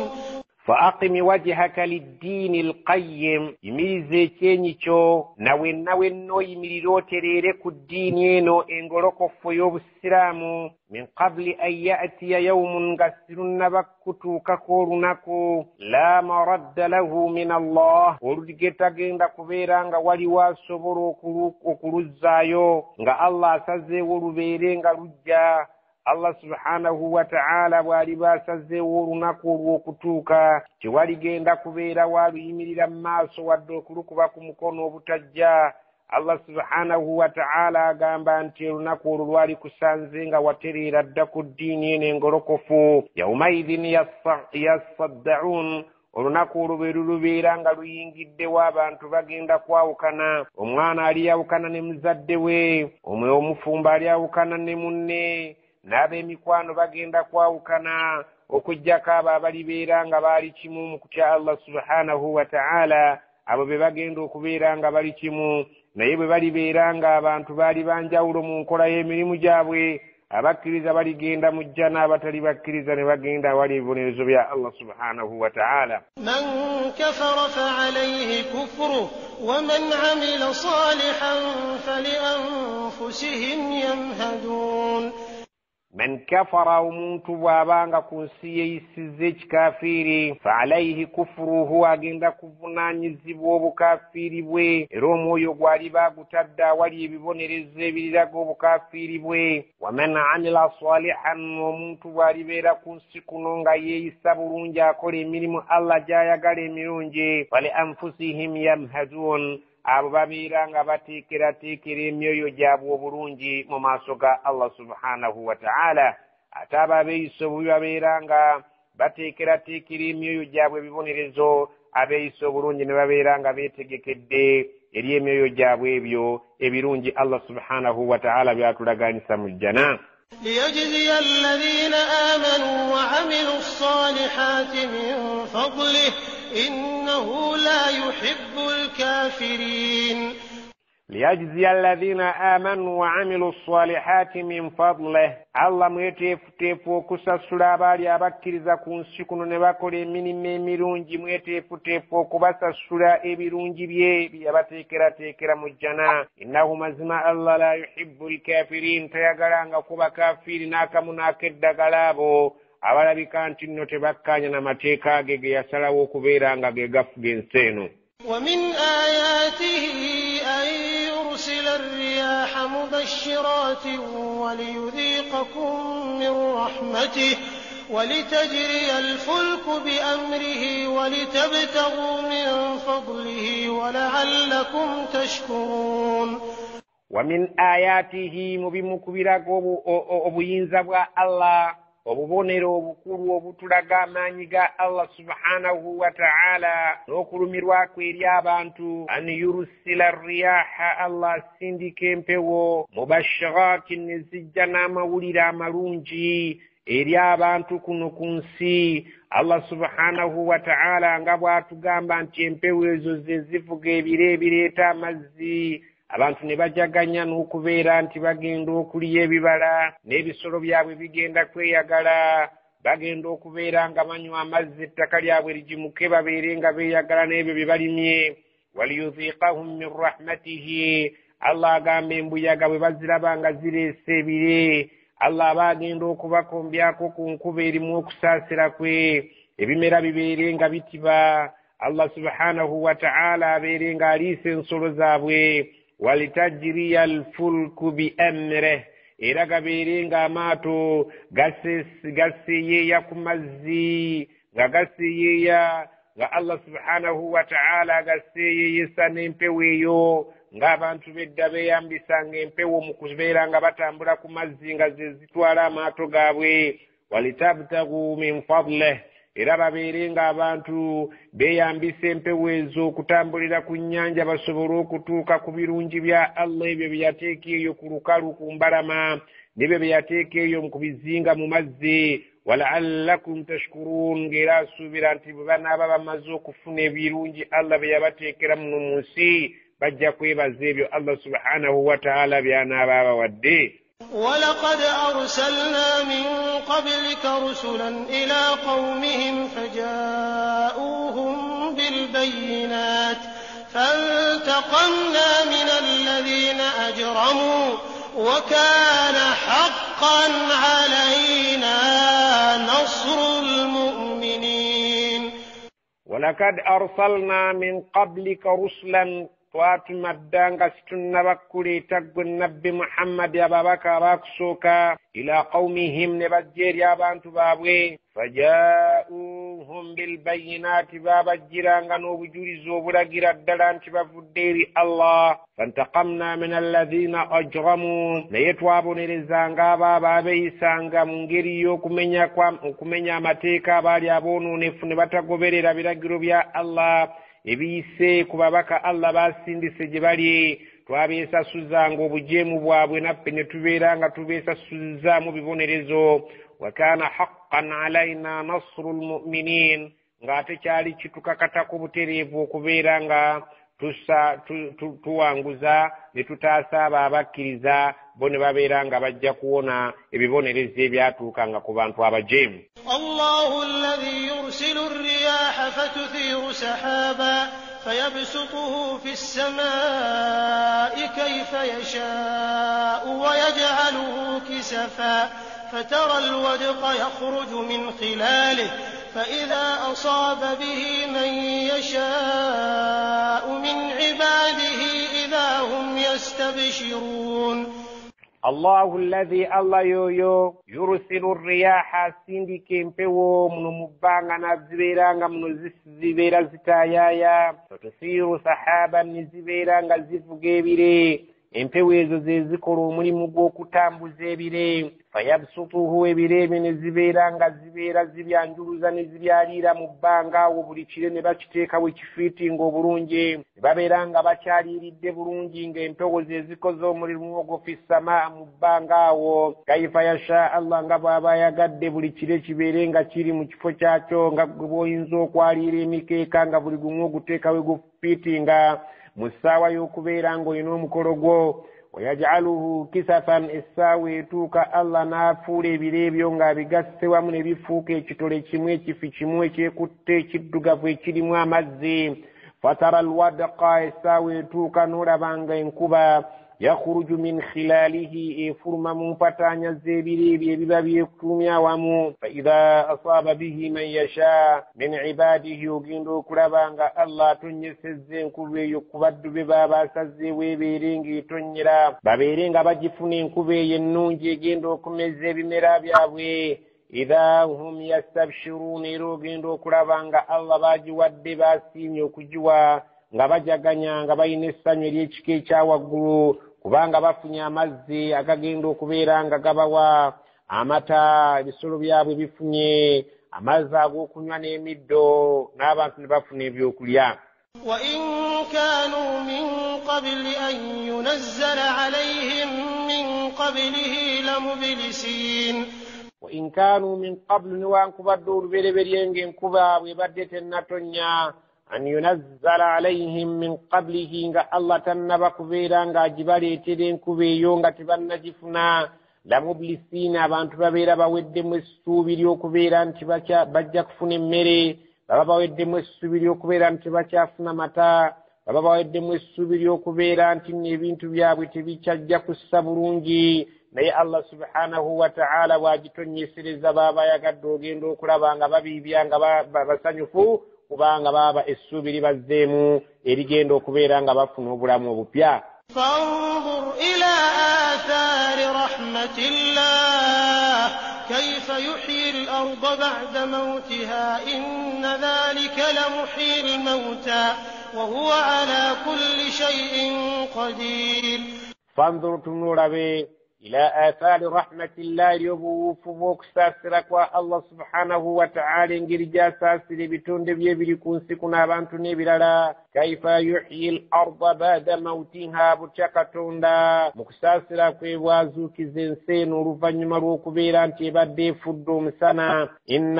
فأقم وجهك للدين القيم يميزي كينيشو ناوينو يميرو تريرك الدين ينو انغلوكو فيوب السلام من قبل أن يأتي يوم غسرن بكتو ككورنكو لا مرد له من الله ورجتا جندا كبيرانغا ولي واسبرو كروزايو nga Allah saze woluberenga lujja Allah subhanahu wa ta'ala bwali basazeewo olunaku olw'okutuuka tewaligenda kubeera waaluyimirira mu maaso wadde okulukuba ku mukono obutajja. Allah subhanahu wa ta'ala agamba nti olunaku olwo lwali kusanze nga watereera dda ku ddiini eno engolokofu. yawmaidhin yassaddaun olunaku olwo bwe lulubeera nga luyingiddewo abantu bagenda kwawukana. Omwana aliyawukana ne muzadde we, omufumbo aliyawukana ne munne, n'ab'emikwano bagenda kwawukana okuggyako abo abalibeera nga baali kimu mu kutya Allah subhanahu wa ta'ala. Abo be bagenda okubeera nga bali kimu, naye bwe balibeera nga abantu baali banjawulo mu nkola y'emirimu gyabwe, abakkiriza baligenda mu jjana, abatali bakkiriza ne bagenda awali ebibonerezo bya Allah subhanahu wa ta'ala. من كفر فعليه كفره ومن عمل صالحا فلأنفسهم يمهدون. من كفر omuntu bw'abanga ku nsi yeeyisizza ekikafiiri fa'alayhi kufruhu agenda kuvunaanyizibwa obukafiiri bwe era omwoyo gwali baagutadde awali ebibonerezo ebiriraga obukafiiri bwe. waman amila salihan omuntu bw'alibeera ku nsi kuno nga yeeyisa bulungi akola emirimu Allah gy'ayagala emirungi fali anfusihim yamhadun abo babeera nga bateekerateekera emyoyo gyabwe obulungi mu maaso ga Allah subhanahu wa ta'ala. ate abo abeeyisa obubi babeera nga bateekerateekera emyoyo gyabwe ebibonerezo, abeeyisa obulungi ne babeera nga beetegekedde eri emyoyo gyabwe ebyo ebirungi Allah subhanahu wa ta'ala byatulaganyisa mu jjana. ليجزي الذين آمنوا وعملوا الصالحات من فضله إنه لا يحب الكافرين. ليجزي الذين آمنوا وعملوا الصالحات من فضله Allah mweteefuteefu okusasula abaali abakkiriza ku nsi kuno ne bakola emirimu emirungi, mweteefuteefu okubasasula ebirungi bye byabateekerateekera mu jjana. innahu mazima Allah la yuhibbu alkafirin, tayagalanga kuba kafiiri n'akamu n'akeddagala abo abalabika nti nno tebakkaanya n'amateeka ge yasalawo okubeera nga ge gafuga ensi eno. ومن آياته أن يرسل الرياح مبشرات وليذيقكم من رحمته ولتجري الفلك بأمره ولتبتغوا من فضله ولعلكم تشكرون. ومن آياته مبمكبرك obuyinza bwa Allah obubonero obukulu obutulaga amaanyi ga Allah subhanahu wa ta'ala n'okulumirwa kwe eri abantu an yursila riyaha Allah asindika empewo mubashiratin ne zijja n'amawulire amalungi eri abantu kuno ku nsi. Allah subhanahu wa ta'ala nga bw'atugamba nti empewo ezo ze zivuga ebire ebireeta amazzi, abantu ne bajaganya n'okubeera nti bagenda okuliya ebibala n'ebisolo byabwe bigenda kweyagala, bagenda okubeera nga banywa amazzi ettaka lyabwe ligimuke babeere nga beeyagala n'ebyo bye balimye waliyuziqahum min rahmatihi Allah agamba embuyaga bwe baziraba nga zireese ebire Allah aba agenda okubakombyako ku nkuba erimu okusaasira kwe ebimera bibeere nga bitiba Allah subhanahu wa ta'ala abeere nga aliisa ensolo zaabwe walitajriya alfulku biamrih era gabeere nga amaato gaseeyeeya ku mazzi nga gaseeyeeya nga Allah subhanahu wa ta'ala gaseeyeeyesa n'empewo eyo ng'abantu bedda beeyambisanga empewo mu kubeera nga batambula ku mazzi nga ze zitwala amaato gaabwe walitabtagu min fadlih era babeere ng'abantu beeyambisa empewo ezo okutambulira ku nnyanja basobole okutuuka ku birungi bya Allah ebyo bye yateeka eyo ku lukalu ku mbalama n'ebyo bye yateeka eyo ku bizinga mu mazzi walaallakum tashkurun ng'era asuubira nti bwe banaaba bamaze okufuna ebirungi Allah bye yabateekera muno mu nsi bajja kwebaza ebyo Allah subhanahu wa ta'ala by'anaaba abawadde. ولقد أرسلنا من قبلك رسلا إلى قومهم فجاءوهم بالبينات فانتقمنا من الذين أجرموا وكان حقا علينا نصر المؤمنين. ولقد أرسلنا من قبلك رسلا twatumaddanga situnnabakkuleeta ggwe nabbi Muhammad ababaka abakusooka ila qawmihim ne bajja eri abantu baabwe fajaa'uuhum bilbayinaati baabajjiranga n'obujulizi obulagira ddala nti bavudde eri Allah fantaqamna min alladhina ajramu naye twabonerezanga abo abeeyisanga mu ngeri y'okumenya amateeka abaali aboononefu ne batagoberera biragiro bya Allah ebiyise ku babaka Allah basindise gye bali twabeesasuzanga obujeemu bwabwe naffe ne tubeera nga tubeesasuzaamu bibonerezo wa kaana haqqan alayna nasru lmuminin ng'ate kyali kitukakatako butereevu okubeera nga tuwanguza ne tutaasa abo abakkiriza bo ne babeera nga bajja kuwona ebibonerezo ebyatuukanga ku bantu abajeemu. Allahu alladhi yursilu ar-riyaha fatuthiru sahaban fayabsutuhu fi as-samaa'i kayfa yasha'u wa yaj'aluhu kisafan fatara al-wadqa yakhruju min khilalihi فإذا أصاب به من يشاء من عباده إذا هم يستبشرون. الله الذي الله يويو يرسل الرياح سندك امبيو من مبانغا نزبيرانغا من زبيرا زتايايا فتسير سحابا نزبيرانغا زفقيبيري empewo ezo ze zikola omulimu gw'okutambuza ebire fayabsutuhu ebire ne zibeera nga zibeera zibyanjuluza ne zibyaliira mu bbanga awo buli kire ne bakiteekawo ekifiitinga obulungi ne babeera nga bakyaliiridde bulungi ng'empewo ze zikoze omulimu ogwo fi samaa mu bbanga awo kaifa yasha Allah nga bw'aba ayagadde buli kire kibeere nga kiri mu kifo kyakyo nga gwe bw'oyinza okwaliira emikeeka nga buli gumu oguteekawo gufiitinga mu ssaawa y'okubeera ng'olina omukolo gwo wayaj'aluhu kisafan essaawa etuuka Allah n'afuula ebire ebyo ng'abigasse wamu ne bifuuka ekitole kimu ekifi kimu ekyekutte ekiddugavu ekirimu amazzi fatara alwadqa essaawa etuuka n'olabanga enkuba yakhruju min khilalihi efuluma mu mpataanya z'ebire ebyo ebiba byekutumya awamu faidha asaaba bihi man yasha min ibadihi ogenda okulaba nga Allah atonnyesezza enkuba eyo ku baddu be baba asazeewo ebeere ng'etonnyera babeere nga bagifuna enkuba eyo ennungi egenda okumeza ebimera byabwe idha hum yastabshirun era ogenda okulaba nga Allah baagiwadde baasiimye okugiwa nga bajaganya nga balina essanyu ery'ekika ekyawaggulu kubanga bafunye amazzi agagenda okubeera nga gabawa amata ebisolo byabwe bifunye amazzi ag'okunywa n'emiddo n'abantu ne bafuna ebyokulya. وإن كانوا من قبل أن ينزل عليهم من قبله لمبلسين. وإن كانوا من قبل نوانكبدوا البربرين انكبا وبدت النتنيا أن ينزل عليهم من قبله إن الله تنبك بيران جبالي تدين كبيون تبنى جفنا lamublisina abantu babeera baweddemu essuubi ly'okubeera nti bajja kufuna emmere, baba baweddemu essuubi ly'okubeera nti bakyafuna mata, baba baweddemu essuubi ly'okubeera nti ebintu byabwe tebikyajja kussa bulungi. naye Allah subhanahu wa ta'ala bw'agitonyesereza baba yagadde ogenda okulaba nga babiibya nga basanyufu, kubanga baba essuubi libazzeemu erigenda okubeera nga bafuna obulamu obupya. فانظر إلى آثار رحمة الله كيف يحيي الأرض بعد موتها إن ذلك لمحيي الموتى وهو على كل شيء قدير. فانظر تنور إلى آثار رحمة الله يبوفوك ساسرك الله سبحانه وتعالى انجرجا ساسر بتون دبيه بلكون سكنا بانتوني بلالا كيف يحيي الأرض بعد موتها بتشكتون دا مكساسرك وازوك زنسين ورفن مروك بيران تبدي فدوم سنة إن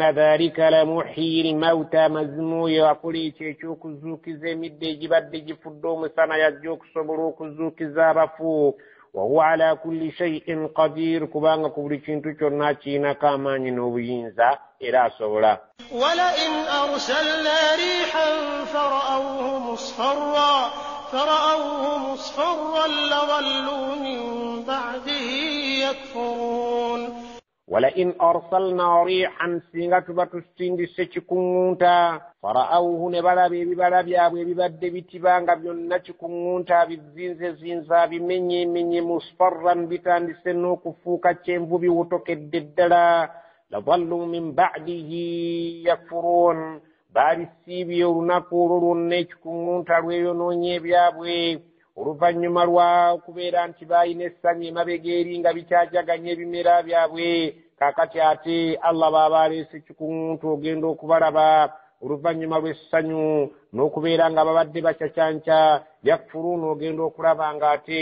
ذلك لمحيي الموتى مزمو يقولي تشوك زوك زمد جبد فدوم سنة يجوك صبروك زوك زارفو وهو على كل شيء قدير كبان كبري چنتو چرنا چينا كاماني نوبينزا إلى صورة. ولئن أرسلنا ريحا فرأوه مصفرا لظلوا من بعده يكفرون. ولئن أرسلنا ريحا سيغتبت السند سيكونتا فرأوه نبالا بيبالا بيباد بيتبانغا بيونا چكونتا بالزنزة بمني مصفرا بيتان سنو كفوكا چنبو بيوتوك الددلا لظلوا من بعده يكفرون. باري السيبي ورناكورون نيچكونتا ويونوني بيابوي oluvannyuma lwa kubeera nti baayina essanyu emabegeeri nga bikyajaganya ebimera byabwe. Kaakati ate Allah baaba aleese kikuŋŋuntu ogenda okubalaba oluvannyuma lw'essanyu n'okubeera nga babadde bacacyanca yakfuruuna ogenda okulaba nga ate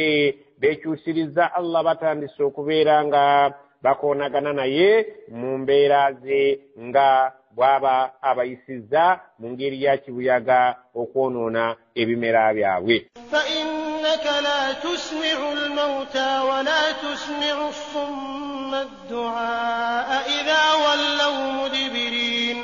beekyusiriza Allah batandise okubeera nga bakoonagana naye mu mbeera ze nga bw'aba abayisizza mu ngeri ya kibuyaga okwonoona ebimera byabwe. فإنك لا تسمع الموتى ولا تسمع الصم الدعاء إذا ولوا مدبرين.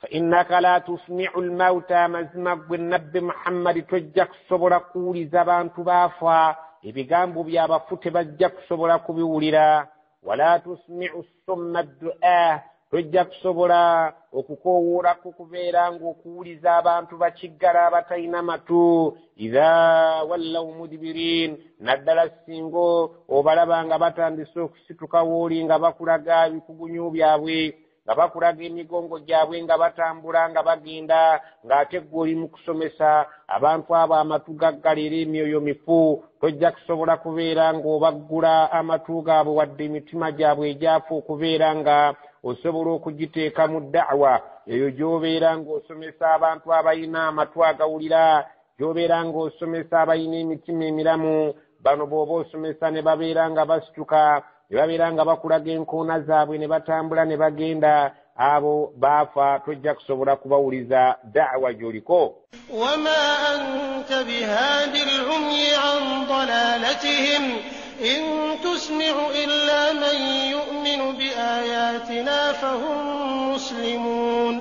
فإنك لا تسمع الموتى مزمق بالنبي محمد تجك صبر قولي زبان تبافا ibigambo by'abafu tebajja kusobola kubiwulira. ولا تسمع الصم الدعاء tojja kusobola okukoowoola kukubeera ng'okuwuliza abantu bakiggala abatalina matu. idha wallaw mudbirin, naddala singa obalaba nga batandise okusituka wooli nga bakulaga ebikugunyu byabwe, nga bakulaga emigongo gyabwe nga batambula nga bagenda, ng'ate ggwe oli mu kusomesa abantu abo amatu gaggalera emyoyo mifu. tojja kusobola kubeera ng'obaggula amatu gaabwe wadde emitima gyabwe egyafa okubeera nga osobola okugiteeka mu da'wa eyo gy'obeera ng'osomesa abantu abalina amatu agawulira, gy'obeera ng'osomesa abalina emitima emiramu. bano bw'oba osomesa ne babeera nga basituka, ne babeera nga bakulaga enkoona zaabwe ne batambula ne bagenda, abo baafa. tojja kusobola kubawuliza da'wa gy'oliko. وما أنت بهاد العمي عن ضلالتهم إن تسمع إلا من يؤمن بآياتنا فهم مسلمون.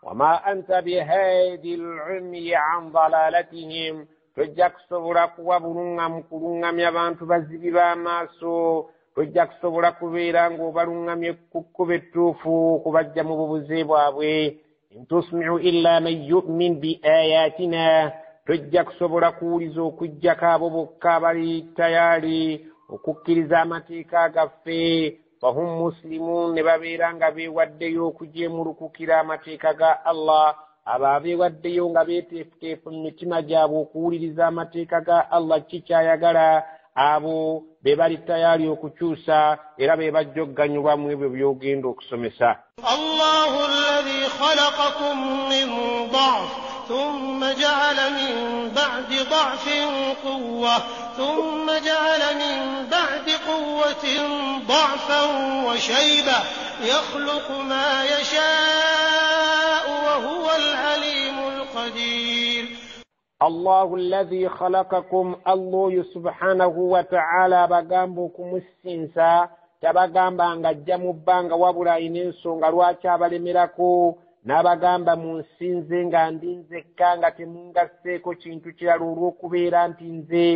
وما أنت بهادي العمي عن ضلالتهم tojja kusobola kuwa bulungamya abantu bazibi b'amaaso. tojja kusobola kubeera ng'obalungamye ku kkubo ettuufu kubajja mu bubuze bwabwe. in tusmi'u illa man yu'min bi ayatina, tojja kusobola kuwuliza okujjako abo bokka abali tayali okukkiriza amateeka gaffe. fahum muslimun, ne babeera nga beewaddeyo okujeemulukukira amateeka ga Allah. abo abeewaddeyo nga beeteefuteefu mu mitima gyabwe okuwuliriza amateeka ga Allah kikyayagala, abo be bali tayali okukyusa era be bajja okuganyulwa mu ebyo by'ogenda okusomesa. الله الذي خلقكم من ضعف ثم جعل من بعد ضعف قوة ثم جعل من بعد قوة ضعفا وشيبة يخلق ما يشاء وهو العليم القدير. Allahu alladhi khalaqakum, Allah subhanahu wa ta'ala bagamba okumusinsa tabagamba nga ajja mu bbanga wabula ayina ensonga lwaki abalemerako, n'abagamba munsinze nga ndi nzekka nga temungasseeko kintu kirala olw'okubeera nti nze.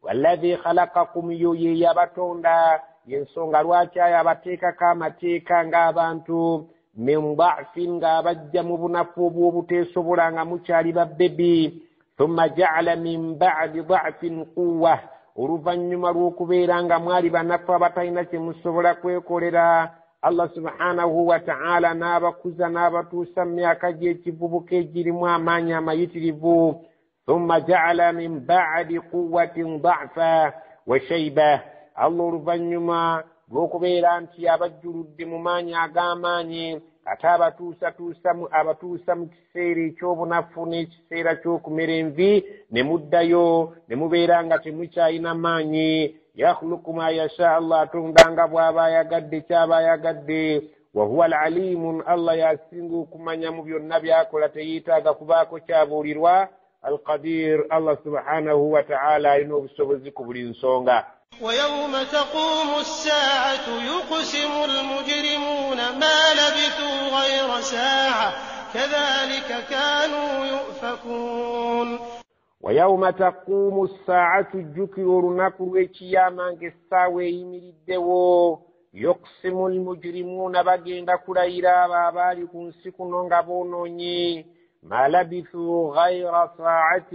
Walladhi khalaqakum, yo ye yabatonda, yensonga lwaki ayo abateekako amateeka ng'abantu. Min da'fin, ng'abajja mu bunafu obw'obuteesobola nga mukyali babbebi. Thumma ja'ala min ba'di da'fin quwwa, oluvannyuma lw'okubeera nga mwali banafu abatalina kye musobola kwekolera, Allah subhanahu wa ta'ala n'abakuza n'abatuusa mu myaka gy'ekivubuka egirimu amaanyi amayitirivu. Thumma ja'ala min ba'di quwwatin da'fa wa shayba, Allah oluvannyuma lw'okubeera nti abajjuludde mu maanyi ag'amaanyi ate abatuusa mu kiseera ekyobunafu n'ekiseera ky'okumera envi ne muddayo ne mubeera nga temukyalina maanyi. Yakhluqu ma yasha, Allah atonda nga bw'aba ayagadde ky'aba ayagadde. Wa huwa al-alimun, Allah yasinga okumanya mu byonna byakola, teyeetaaga kubaako kyabuulirwa. Al-Qadir, Allah subhanahu wa ta'ala alina obusobozi ku buli nsonga. ويوم تقوم الساعة يقسم المجرمون ما لبثوا غير ساعة كذلك كانوا يؤفكون. ويوم تقوم الساعة جكر نكر وكياما كساوي يمردو يقسم المجرمون بجند كريرا بابالي كنسكنون غبونوني ما لبثوا غير ساعة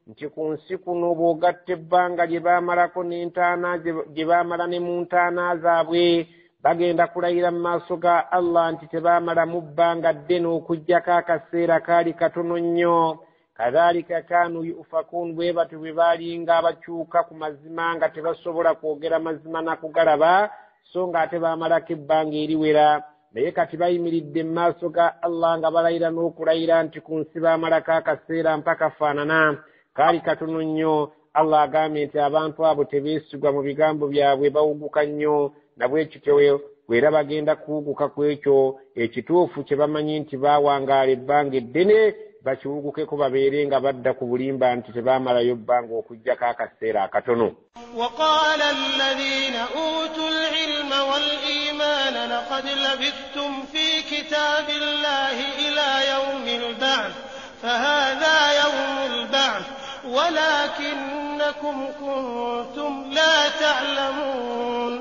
nti ku nsi kuno bw'ogatta ebbanga gye baamalako n'entaana gye baamala ne mu ntaana zaabwe bagenda kulayira mu maaso ga Allah nti tebaamala mu bbanga ddene okuggyako akaseera kaali katono nnyo. Kadhalika kaanu yufakuun, bwe batyo bwe baalinga abakyuka ku mazima nga tebasobola kwogera mazima na kugalaba, so nga ate baamalako ebbanga eriwera. Naye kati bayimiridde mu maaso ga Allah nga balayira n'okulayira nti ku nsi baamalako akaseera mpaka faanana kaali katono nnyo. Allah agambye nti abantu abo tebeesigwa mu bigambo byabwe, bawuguka nnyo, na bwekityo bwera bagenda kuwuguka ku ekyo ekituufu kye bamanyi nti baawangaala ebbanga eddene bakiwugukeko babeere nga badda ku bulimba nti tebaamalayo bbanga okuggyako akaseera akatono. وقال الذين أوتوا العلم والإيمان لقد لبثتم في كتاب الله إلى يوم البعث فهذا يوم البعث ولكنكم كنتم لا تعلمون.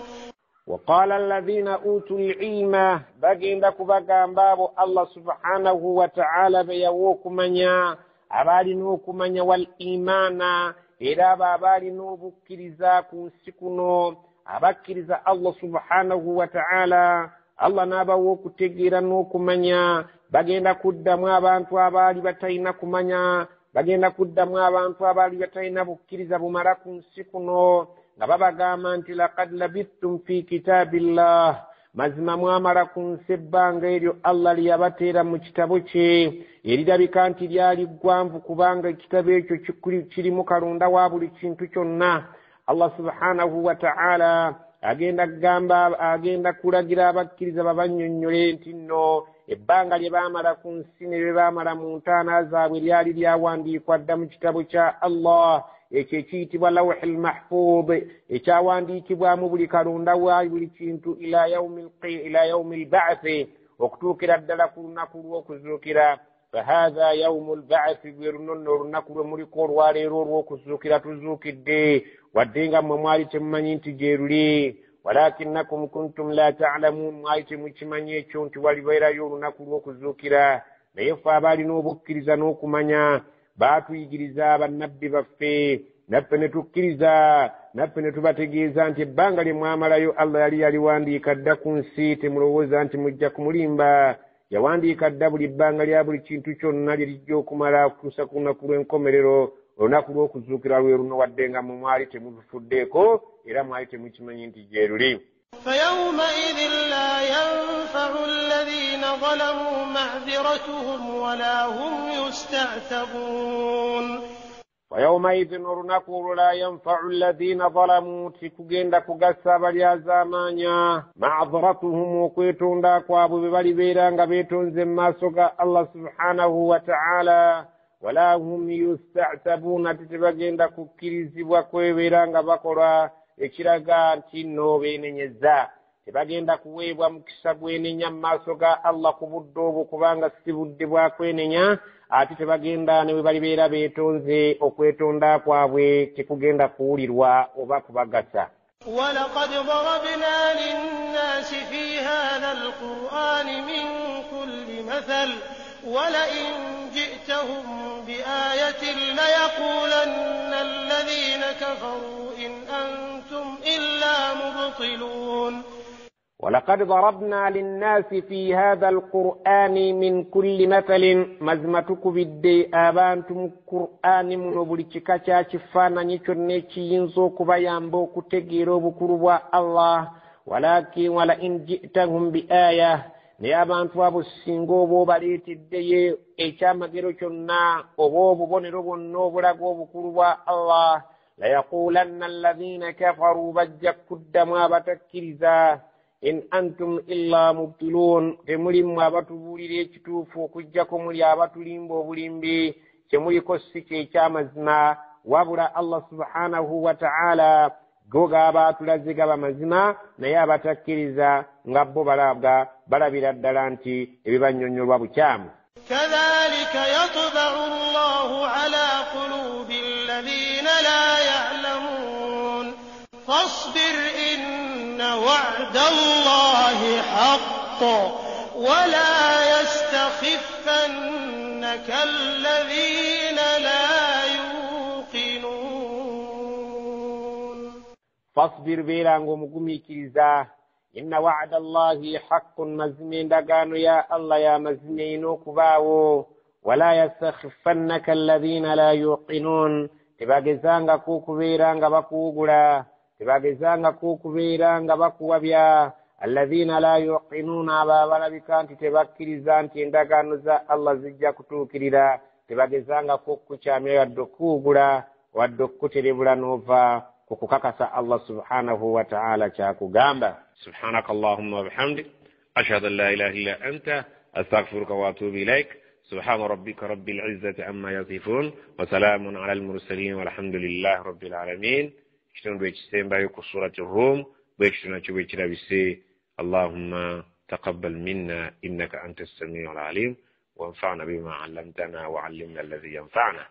وقال الذين أوتوا العلم bagenda bagamba abo Allah subhanahu wa ta'ala beyawokumanya abalina okumanya wal imana era abo abalina obukkiriza ku nsi kuno abakkiriza Allah subhanahu wa ta'ala Allah n'abawa okutegeera n'okumanya. Bagenda kuddamu abantu abaali batalina kumanya, bagenda kuddamu abantu abaali batalina bukkiriza bumala ku nsi kuno nga babagamba nti laqad labithtum fi kitaabillah, mazima mwamala ku nsi ebbanga eryo Allah lyabateera mu kitabo kye erirabika nti lyali ggwanvu kubanga ekitabo ekyo kirimu kalonda wa buli kintu kyonna. Allah subhanahu wa ta'ala agenda kulagira abakkiriza babannyonnyole nti nno ebbanga lye baamala ku nsi ne bye baamala mu ntaana zaabwe lyali lyawandiikwa dda mu kitabo kya Allah ekyo ekiyitibwa lawhul mahfuz ekyawandiikibwamu buli kalonda wa buli kintu ila yaumil ba'thi okutuukira ddala ku lunaku lw'okuzuukira. Fahadha yaumul ba'thi, lwe luno nno olunaku lwe muliko olwaleero olw'okuzuukira tuzuukidde, wadde nga mmwe mwali temumanyi nti gye luli. Walakinnakum kuntum la ta'lamun, mwali temukimanyi ekyo nti walibeerayo olunaku lw'okuzuukira. Naye ffe abaalina obukkiriza n'okumanya baatuyigiriza bannabbi baffe, naffe ne tukkiriza, naffe ne tubategeeza nti ebbanga lye mwamalayo Allah yali yaliwandiika dda ku nsi, temulowooza nti mujja kumulimba. Yawandiika dda buli bbanga lya buli kintu kyonna lye lijja okumala okutuusa ku lunaku lw'enkomerero, olunaku lw'okuzuukira lwe luno, wadde nga mmwe mwali temubifuddeeko era mwali temukimanyi nti gye luli. فيومئذ لا ينفع الذين ظلموا معذرتهم ولا هم يستعتبون. ويومئذ olunaku la yanfa'u alladhina zalamu, tikugenda kugasa abalyazaamanya ma'dharatuhum, okwetonda kwabwe bwe balibeera nga beetonze mu maaso ga Allah subhanahu wa ta'ala. wala hum yusta'tabuna tebagenda kukkirizibwa kwebeera nga bakola ekiraga nti nno beenenyeza. Tebagenda kuweebwa mukisa gwenenya mu maaso ga Allah ku budde obwo kubanga si budde bwa kwenenya, ate tebagenda ne bwe balibeera beetonze okwetonda kwabwe tekugenda kuwulirwa oba kubagasa. ولقد ضربنا للناس في هذا القرآن من كل مثل ولئن جئتهم بآية ليقولن الذين كفروا إن أنتم إلا مبطلون. ولقد ضربنا للناس في هذا القرآن من كل مثل مزمتك بالدي آبانتم القرآن من بلتك شفانا نيشنيشي ينزوك بيامبو كتغيرو بكروا الله ولئن جئتهم بآية نيابانتوا بسنغو بوباليت الدي إيشام جيروشنا وبوبو بونيرو بنوبرغو بكروا الله ليقولن الذين كفروا بجك الدما بتكرزا in antum illa mubtilun, temulimu abatubuulira ekituufu okuggyako muli abatulimba obulimbi, kyemuliko si ky'ekyamazima wabula Allah subhanahu wa ta'ala go gaba atulaze gaba mazima naye abatakkiriza nga bo balabira ddala nti ebibannyonnyolwa bukyamu. كذلك يطبع الله على قلوب الذين لا يعلمون فاصبر إن وعد الله حق ولا يستخفنك الذين لا يوقنون. فاصبر بيرانغو مغميكيزا إن وعد الله حق مزمين دقانو يا الله يا مزمينو كباو ولا يستخفنك الذين لا يوقنون. تباقزانغا كوكو بيرانغا باكوغولا tebagezanga kukubeeranga bakuwabya alladhina la yuqinuna abalabika nti tebakkiriza nti endagaano za Allah zijja kutuukirira, tebagezanga kukukyamya wadde okuwugula wadde okuterebula n'ova kukukakasa Allah subhanahu wa ta'ala kyakugamba. Subhanaka Allahumma wa bihamdik ashhadu an la ilaha illa anta astaghfiruka wa atubu ilaik. Subhana rabbika rabbil izzati amma yasifun wa salamun ala al-mursalin walhamdulillahi rabbil alamin. Kitundu ekisembayo ku surati Rum bwe kityo nakyo bwe kirabise. Allahumma taqabbal minna innaka anta as-sami'ul alim wanfa'na bima 'allamtana wa 'allimna alladhi yanfa'una.